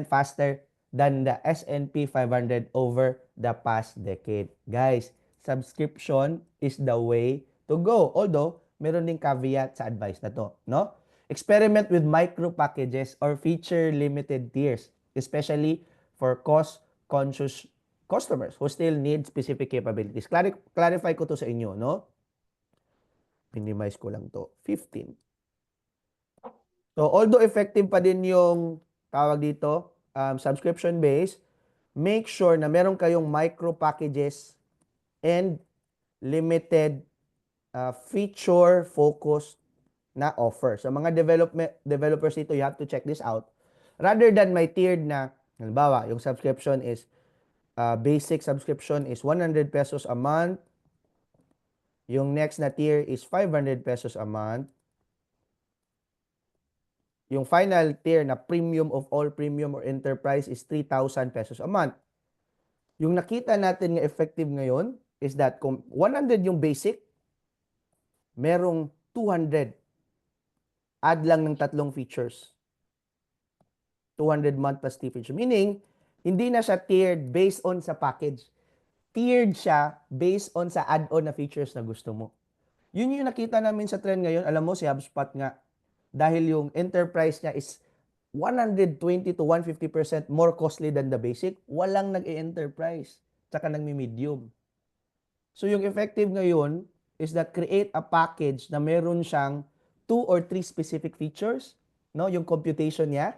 faster than the S&P 500 over the past decade. Guys, subscription is the way to go. Although, meron ding caveat sa advice na to, no? Experiment with micro packages or feature-limited tiers, especially for cost-conscious customers who still need specific capabilities. Clarify ko to sa inyo, no? Minimize ko lang to. 15. So, although effective pa din yung tawag dito, subscription-based, make sure na meron kayong micro packages and limited feature-focused na offer. So, mga developers dito, you have to check this out. Rather than may tiered na, halimbawa, yung subscription is, basic subscription is 100 pesos a month. Yung next na tier is 500 pesos a month. Yung final tier na premium of all premium or enterprise is 3,000 pesos a month. Yung nakita natin nga effective ngayon is that kung 100 yung basic, merong 200. Add lang ng 3 features. 200 month plus 3 features. Meaning, hindi na siya tiered based on sa package. Tiered siya based on sa add-on na features na gusto mo. Yun yung nakita namin sa trend ngayon. Alam mo, si HubSpot nga, dahil yung enterprise niya is 120 to 150% more costly than the basic, walang nag-e-enterprise, tsaka nagmi-medium. So yung effective ngayon is that create a package na meron siyang 2 or 3 specific features, no, yung computation niya,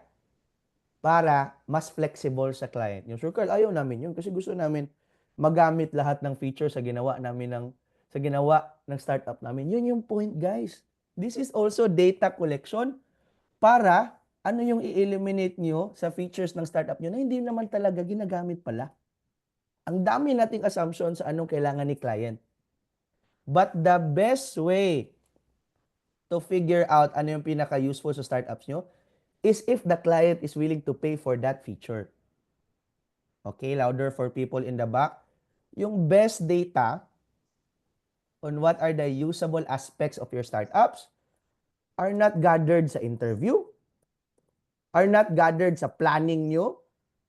para mas flexible sa client. Yung Circle, ayaw namin yun kasi gusto namin magamit lahat ng features sa ginawa ng startup namin. Yun yung point, guys. This is also data collection para ano yung i-eliminate nyo sa features ng startup nyo na hindi naman talaga ginagamit pala. Ang dami nating assumption sa anong kailangan ni client. But the best way to figure out ano yung pinaka-useful sa startups nyo is if the client is willing to pay for that feature. Okay, louder for people in the back. Yung best data on what are the usable aspects of your startups are not gathered sa interview, are not gathered sa planning nyo,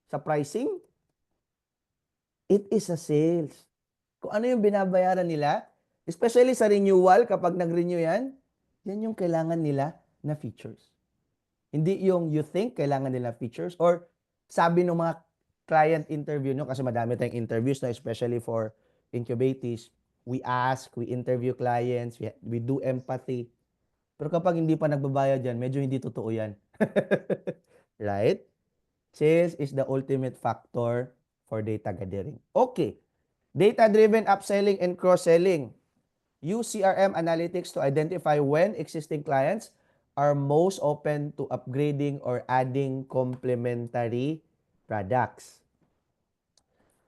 sa pricing. It is a sales. Kung ano yung binabayaran nila, especially sa renewal, kapag nag-renew yan yung kailangan nila na features. Hindi yung you think kailangan nila features or sabi ng mga client interview nyo, kasi madami tayong interviews na especially for incubatees, we ask, we interview clients, we do empathy. Pero kapag hindi pa nagbabayad yan, medyo hindi totoo yan. Right? Sales is the ultimate factor for data gathering. Okay. Data-driven upselling and cross-selling. Use CRM analytics to identify when existing clients are most open to upgrading or adding complementary products.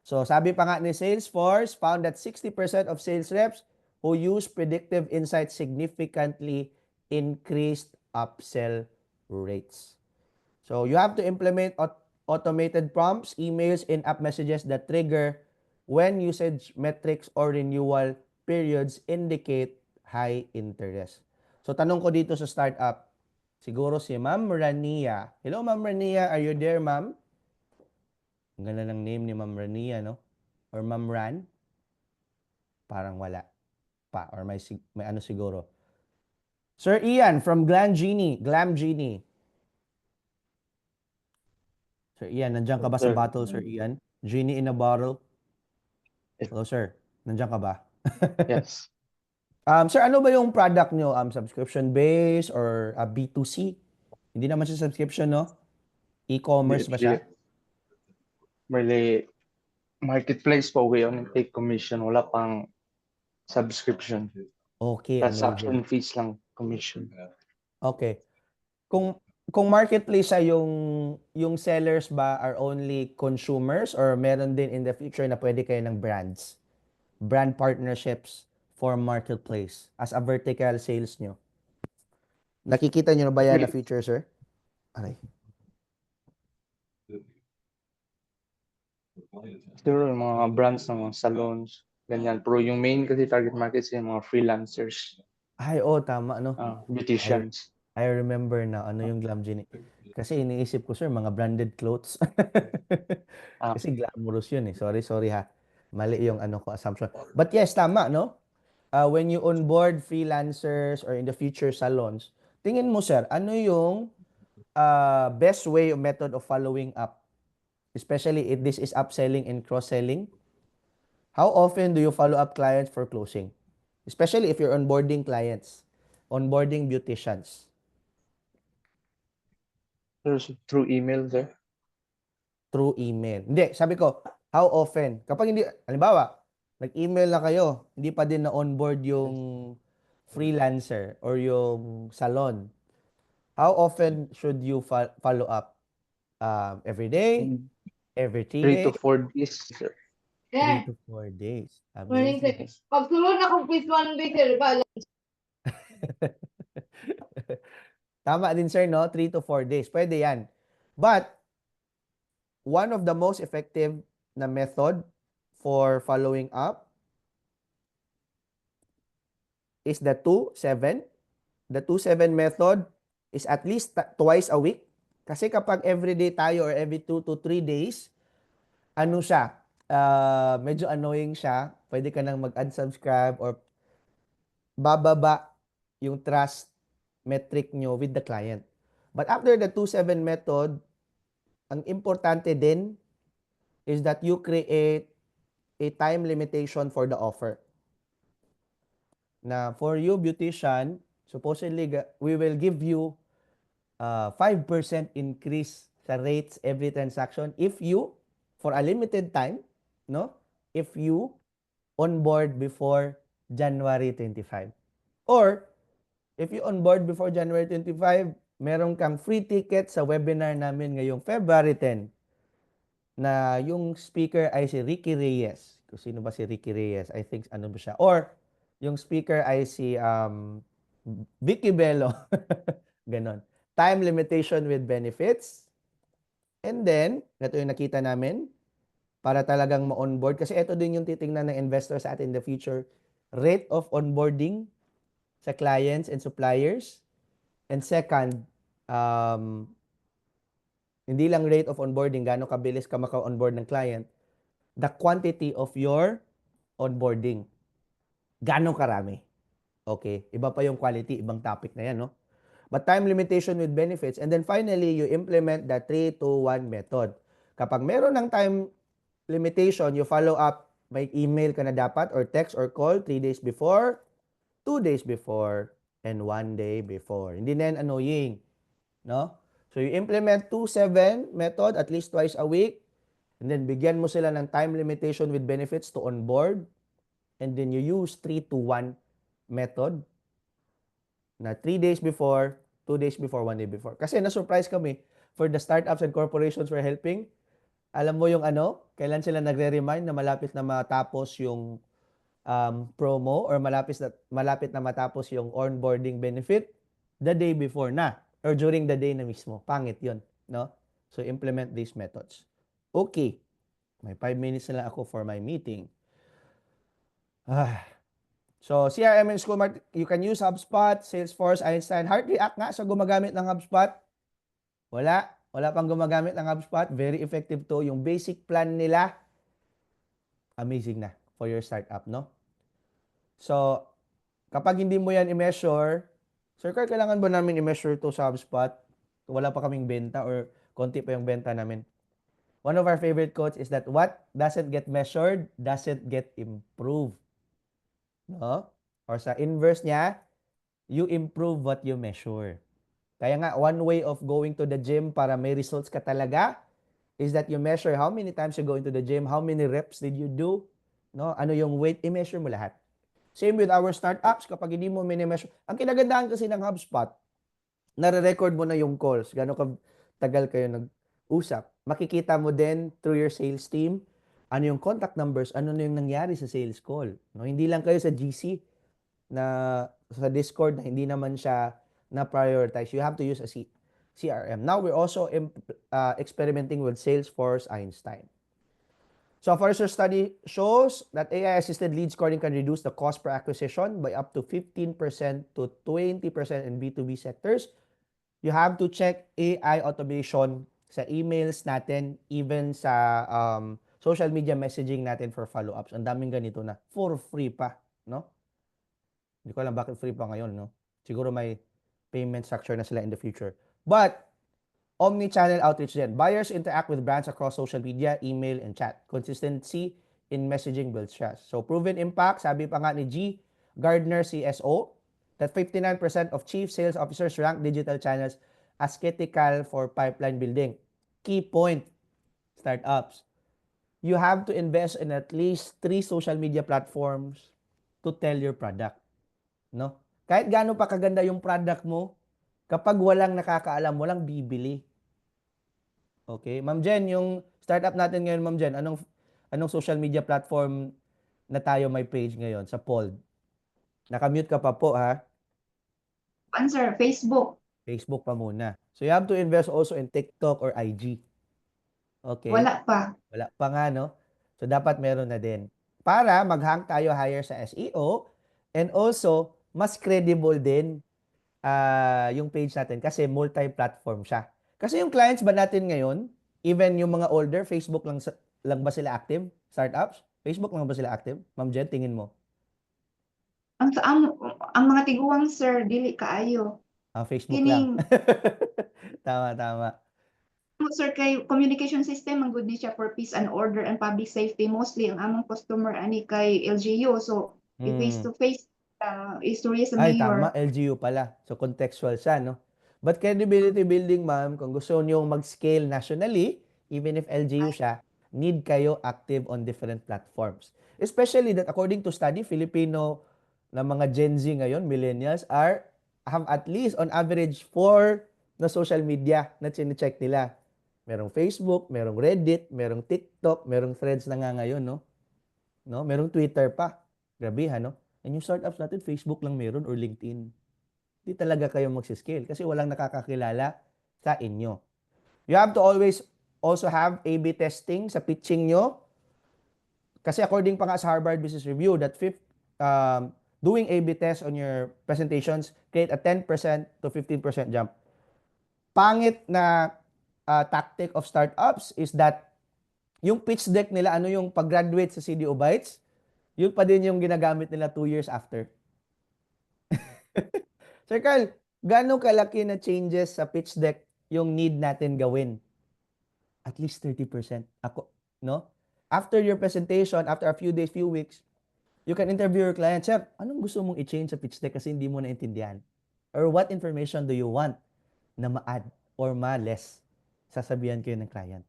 So, sabi pa nga ni Salesforce, found that 60% of sales reps who use predictive insights significantly increased upsell rates. So, you have to implement automated prompts, emails, in-app messages that trigger when usage metrics or renewal periods indicate high interest. So, tanong ko dito sa startup, siguro si Ma'am Rania. Hello, Ma'am Rania. Are you there, Ma'am? Ang ganda ng name ni Ma'am Rania, no? Or Ma'am Ran? Parang wala pa. Or may ano siguro. Sir Ian from Glam Genie. Sir Ian, nandiyan ka ba sa battle, Sir Ian? Genie in a bottle. Hello, sir. Nandiyan ka ba? Yes. Sir, ano ba yung product nyo? Subscription-based or B2C? Hindi naman siya subscription, no? E-commerce ba siya? Merely marketplace po, we only take commission. Wala pang subscription. Okay, Transaction amazing. fees lang, commission. Okay. Kung marketplace siya, yung sellers ba are only consumers or meron din in the future na pwede kayo ng brands? Brand partnerships for marketplace as a vertical sales nyo. Nakikita nyo na ba yan na feature, sir? Okay. Siguro yung mga brands ng mga salons, ganyan. Pero yung main kasi target market is yung mga freelancers, Ay, tama, no? beauticians. I remember na ano yung Glam Genie. Kasi iniisip ko, sir, mga branded clothes. Kasi glamorous yun eh. Sorry ha. Mali yung ano ko assumption. But yes, tama, no? When you onboard freelancers or in the future salons, tingin mo, sir, ano yung best way or method of following up? Especially if this is upselling and cross-selling. How often do you follow up clients for closing? Especially if you're onboarding clients, onboarding beauticians. Through email, sir. Through email. Hindi, sabi ko, how often? Kapag hindi, halimbawa, nag-email na kayo, hindi pa din na-onboard yung freelancer or yung salon. How often should you follow up? Every day? Every 3 3 to days? 4 days, sir. 3 to 4 days. Amazing. Pagsulod na kung quiz 1 day, sir, ba? Tama din, sir, no? 3 to 4 days. Pwede yan. But, one of the most effective na method for following up is the 2-7. The 2-7 method is at least twice a week. Kasi kapag everyday tayo or every 2 to 3 days, ano siya, medyo annoying siya. Pwede ka nang mag-unsubscribe or bababa yung trust metric nyo with the client. But after the 2-7 method, ang importante din is that you create a time limitation for the offer. Na for you, beautician, supposedly, we will give you 5% increase sa rates every transaction if you, for a limited time, no? If you onboard before January 25. Or, if you onboard before January 25, meron kang free ticket sa webinar namin ngayong February 10 na yung speaker ay si Ricky Reyes. Kung sino ba si Ricky Reyes? I think ano ba siya? Or, yung speaker ay si Vicky Bello. Ganon. Time limitation with benefits. And then, ito yung nakita namin, para talagang ma-onboard. Kasi ito din yung titingnan ng investor sa atin in the future. Rate of onboarding sa clients and suppliers. And second, hindi lang rate of onboarding, gaano kabilis ka maka-onboard ng client, the quantity of your onboarding. Gaano karami. Okay, iba pa yung quality, ibang topic na yan, no? But time limitation with benefits. And then finally, you implement the 3-2-1 method. Kapag meron ng time limitation, you follow up, may email ka na dapat or text or call 3 days before, 2 days before, and 1 day before. Hindi na yan annoying. No? So you implement 2-7 method at least twice a week. And then bigyan mo sila ng time limitation with benefits to onboard. And then you use 3-2-1 method na 3 days before, 2 days before, 1 day before. Kasi na-surprise kami for the startups and corporations we're helping. Alam mo yung kailan sila nagre-remind na malapit na matapos yung promo or malapit na matapos yung onboarding benefit? The day before na or during the day na mismo. Pangit yun, no? So implement these methods. Okay. May 5 minutes na lang ako for my meeting. So, CRM and School Mart, you can use HubSpot, Salesforce, Einstein. Heart React nga sa gumagamit ng HubSpot. Wala pang gumagamit ng HubSpot. Very effective to. Yung basic plan nila, amazing na for your startup, no? So, kapag hindi mo yan i-measure, Sir Carl, kailangan ba namin i-measure to sa HubSpot? Wala pa kaming benta or konti pa yung benta namin. One of our favorite quotes is that what doesn't get measured doesn't get improved. No? Or sa inverse niya, you improve what you measure. Kaya nga, one way of going to the gym para may results ka talaga is that you measure how many times you go into the gym, how many reps did you do, no? Ano yung weight, i-measure mo lahat. Same with our startups, kapag hindi mo mini-measure. Ang kinagandahan kasi ng HubSpot, nare-record mo na yung calls, gano'ng tagal kayo nag-usap. Makikita mo din through your sales team, ano yung contact numbers, ano na yung nangyari sa sales call. No? Hindi lang kayo sa GC, na sa Discord, na hindi naman siya na-prioritize. You have to use a CRM. Now, we're also experimenting with Salesforce Einstein. So, a Forrester study shows that AI-assisted lead scoring can reduce the cost per acquisition by up to 15% to 20% in B2B sectors. You have to check AI automation sa emails natin, even sa social media messaging natin for follow-ups. Ang daming ganito na for free pa, no? Hindi ko alam bakit free pa ngayon, no? Siguro may payment structure na sila in the future. But omni-channel outreach din. Buyers interact with brands across social media, email, and chat. Consistency in messaging builds trust. So proven impact, sabi pa nga ni G. Gardner CSO, that 59% of chief sales officers rank digital channels as critical for pipeline building. Key point, startups. You have to invest in at least 3 social media platforms to tell your product. No? Kahit gaano pa kaganda yung product mo, kapag walang nakakaalam, walang bibili. Okay? Ma'am Jen, yung startup natin ngayon, Ma'am Jen, anong social media platform na tayo may page ngayon sa Pold? Nakamute ka pa po, ha? Answer, Facebook. Facebook pa muna. So you have to invest also in TikTok or IG. Okay? Wala pa. Wala pa nga, no? So dapat meron na din. Para mag-hang tayo higher sa SEO and also mas credible din yung page natin kasi multi-platform siya. Kasi yung clients ba natin ngayon, even yung mga older, Facebook lang ba sila active? Startups? Facebook lang ba sila active? Ma'am Jen, tingin mo? Ang mga tiguang sir dili kaayo. Facebook lang. Kining Tama. sir kay communication system ang good ni siya for peace and order and public safety mostly ang among customer ani kay LGU so face to face istorya sa Ay, tama. mayor. LGU pala. So, contextual siya, no? But credibility building, ma'am, kung gusto niyo mag-scale nationally, even if LGU siya, need kayo active on different platforms. Especially that according to study, Filipino na mga Gen Z ngayon, millennials, have at least on average 4 na social media na chine-check nila. Merong Facebook, merong Reddit, merong TikTok, merong Threads na nga ngayon, no? Merong Twitter pa. Grabe, no? And yung startups natin, Facebook lang meron or LinkedIn. Hindi talaga kayo magsiscale kasi walang nakakakilala sa inyo. You have to always also have A/B testing sa pitching nyo. Kasi according pa nga sa Harvard Business Review, that doing A/B tests on your presentations create a 10% to 15% jump. Pangit na tactic of startups is that yung pitch deck nila, yung pag-graduate sa CDO Bytes, yun pa din yung ginagamit nila 2 years after. Sir Carl, gaano kalaki na changes sa pitch deck yung need natin gawin? At least 30%. After your presentation, after a few days, few weeks, you can interview your client. Sir, anong gusto mong i-change sa pitch deck kasi hindi mo naintindihan? Or what information do you want na ma-add or ma-less? Sasabihan kayo ng client.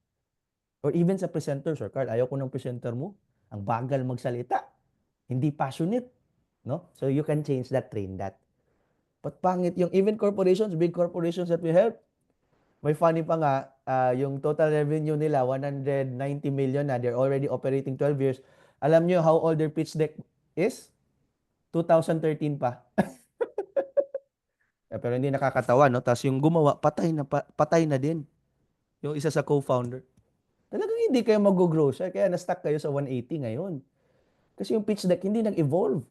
Or even sa presenter, Sir Carl, ayaw ko ng presenter mo. Ang bagal magsalita. Hindi passionate. So you can change that, train that. But pangit yung even corporations, big corporations that we help. May funny pa nga, yung total revenue nila, 190 million na. They're already operating 12 years. Alam nyo how old their pitch deck is? 2013 pa. Pero hindi nakakatawa, no? Tapos yung gumawa, patay na din. Yung isa sa co-founder. Talagang hindi kayo mag-grow siya. Kaya na-stuck kayo sa 180 ngayon. Kasi yung pitch deck hindi nag-evolve.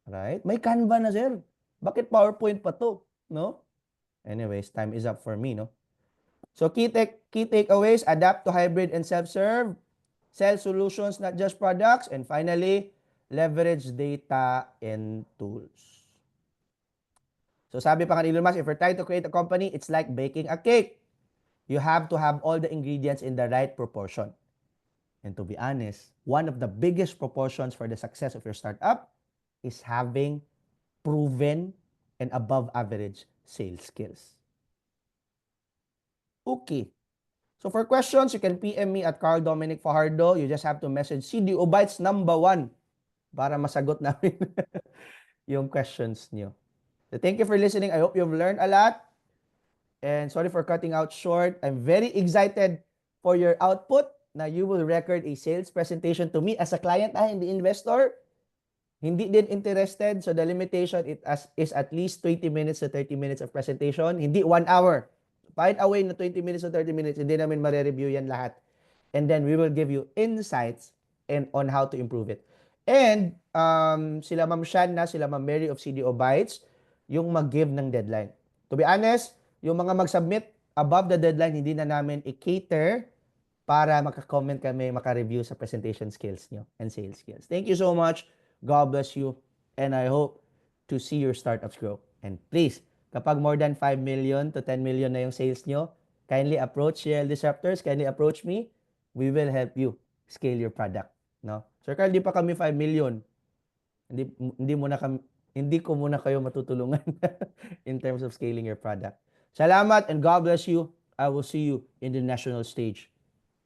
Right? May Canva na, sir. Bakit PowerPoint pa to? No? Anyways, time is up for me, no? So, key takeaways, adapt to hybrid and self-serve. Sell solutions, not just products. And finally, leverage data and tools. So, sabi pa nga ni Elon Musk, if you're trying to create a company, it's like baking a cake. You have to have all the ingredients in the right proportion. And to be honest, one of the biggest proportions for the success of your startup is having proven and above average sales skills. Okay. So for questions, you can PM me at Carl Dominic Fajardo. You just have to message CDO Bytes #1 para masagot namin yung questions nyo. So thank you for listening. I hope you've learned a lot. And sorry for cutting out short. I'm very excited for your output. Now you will record a sales presentation to me as a client, hindi investor. Hindi din interested. So the limitation is at least 20 minutes to 30 minutes of presentation. Hindi 1 hour. Find a way na 20 minutes to 30 minutes. Hindi namin mare-review yan lahat. And then we will give you insights and on how to improve it. And sila Ma'am Shanna, sila Ma'am Mary of CDO Bytes, yung mag-give ng deadline. To be honest, yung mga mag-submit above the deadline, hindi na namin i-cater para maka-comment kami, maka-review sa presentation skills nyo and sales skills. Thank you so much. God bless you. And I hope to see your startups grow. And please, kapag more than 5 million to 10 million na yung sales nyo, kindly approach CL Disruptors, kindly approach me. We will help you scale your product. No? Sir Carl, di pa kami 5 million. Hindi ko muna kayo matutulungan in terms of scaling your product. Salamat and God bless you. I will see you in the national stage.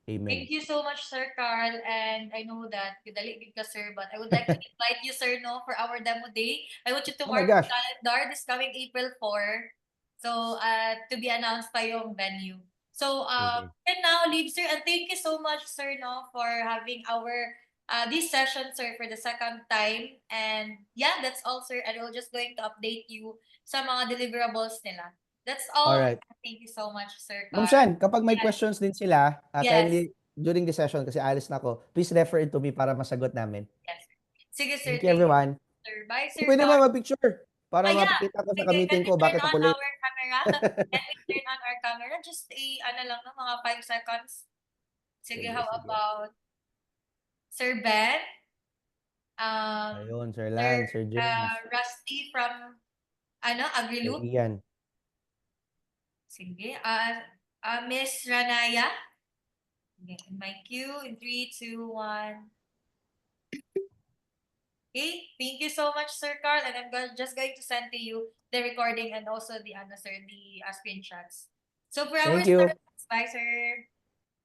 Amen. Thank you so much, Sir Carl. And I know that kidali ka, sir, but I would like to invite you, sir, for our demo day. I want you to Oh my mark your gosh. calendar this coming April 4. So, to be announced pa yung venue. So, and now, leave, sir, and thank you so much, sir, for having our this session, sir, for the second time. And yeah, that's all, sir. And we're just going to update you sa mga deliverables nila. That's all. Alright. Thank you so much, Sir Ma'am Carl. Shan, kapag may Yes. questions din sila, Yes. kindly during the session kasi alis na ako, please refer it to me para masagot namin. Yes. Sige, sir. Thank you everyone. Sir. Bye, Sir Pwede Carl. ba mag-picture? Para Yeah. mapakita ko sa Sige, ka-meeting can we ko turn bakit on ako late. our camera? Can we turn on our camera? Just ano lang, no? Mga 5 seconds. Sige, Sige, how sige. about Sir Ben? Ayun, Sir Sir Lance, Sir James, Rusty from Sir Agriloop. Ian. Sige. Miss Ranaya. Okay, in my cue, in 3, 2, 1. Okay, thank you so much, Sir Carl, and I'm just going to send to you the recording and also the the screenshots. So for our Thank you. startups, bye, sir.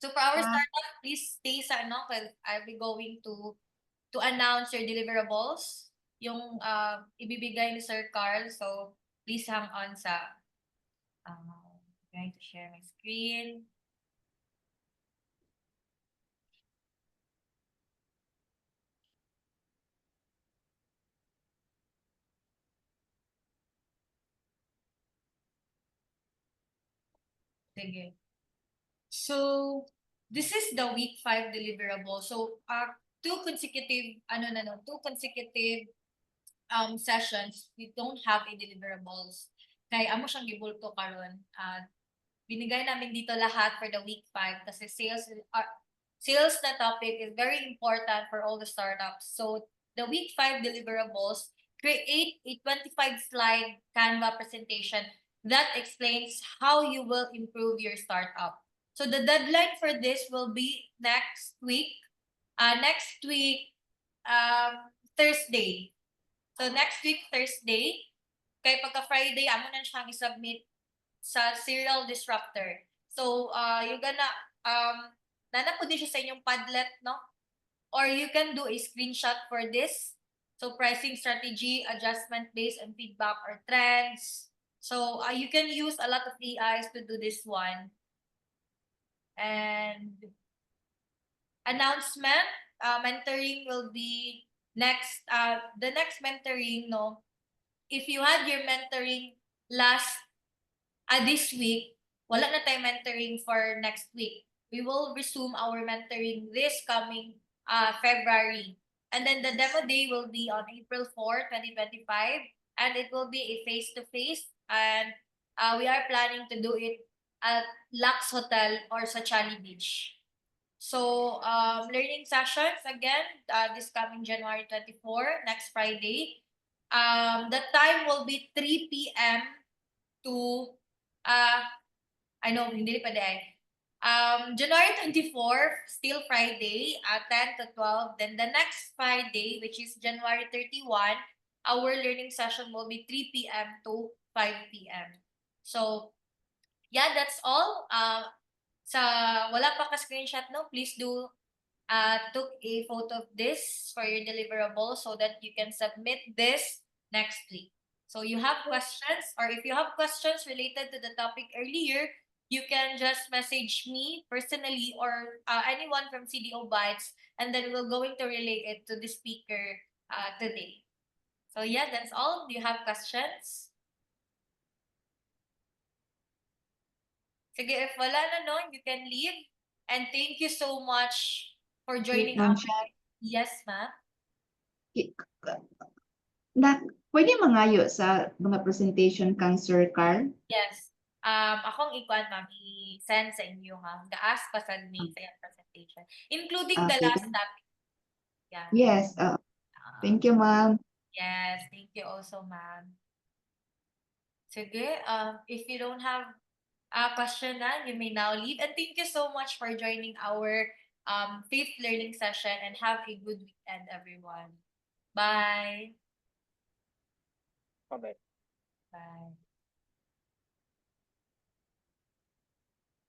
So for our startup, please stay sa because I'll be going to announce your deliverables, yung ibibigay ni Sir Carl. So please hang on sa I'm going to share my screen. Sige. So, this is the week 5 deliverable. So, two consecutive sessions, we don't have a deliverables. Kaya amo siyang gibulto karon. Binigay namin dito lahat for the week 5 kasi sales na topic is very important for all the startups. So, the week 5 deliverables, create a 25-slide Canva presentation that explains how you will improve your startup. So the deadline for this will be next week. Thursday. So next week, Thursday. Kaya pagka Friday, amo na siyang i-submit sa Serial Disruptor. So, you're gonna, nanapod din siya sa inyong Padlet, no? Or you can do a screenshot for this. So, pricing strategy, adjustment based on feedback or trends. So, you can use a lot of AIs to do this one. And announcement, mentoring will be next, the next mentoring, no? If you had your mentoring this week, wala na tayo mentoring for next week. We will resume our mentoring this coming February. And then the demo day will be on April 4, 2025. And it will be a face-to-face. And we are planning to do it at Lux Hotel or sa Chali Beach. So, learning sessions, again, this coming January 24, next Friday. The time will be 3 p.m. to, I know, hindi pa day. January 24, still Friday, 10 to 12. Then the next Friday, which is January 31, our learning session will be 3 p.m. to 5 p.m. So, yeah, that's all. Sa wala pa ka-screenshot, no, please do took a photo of this for your deliverable so that you can submit this next week. So you have questions, or if you have questions related to the topic earlier, you can just message me personally or anyone from CDO Bytes, and then we're going to relay it to the speaker today. So yeah, that's all. Do you have questions? Sige, if wala na, no, you can leave. And thank you so much for joining Ma'am our... Yes, ma'am. Pwede mangayo sa mga presentation kang Sir Carl? Yes. Akong ikuan, ma'am, i-send sa inyo, ha. Gaas pa sa me sa yung presentation. Including the Okay. last topic. Yeah. Yes. Thank you, ma'am. Yes, thank you also, ma'am. Sige, if you don't have a question na, you may now leave. And thank you so much for joining our 5th learning session, and have a good weekend, everyone. Bye. Bye-bye. Bye.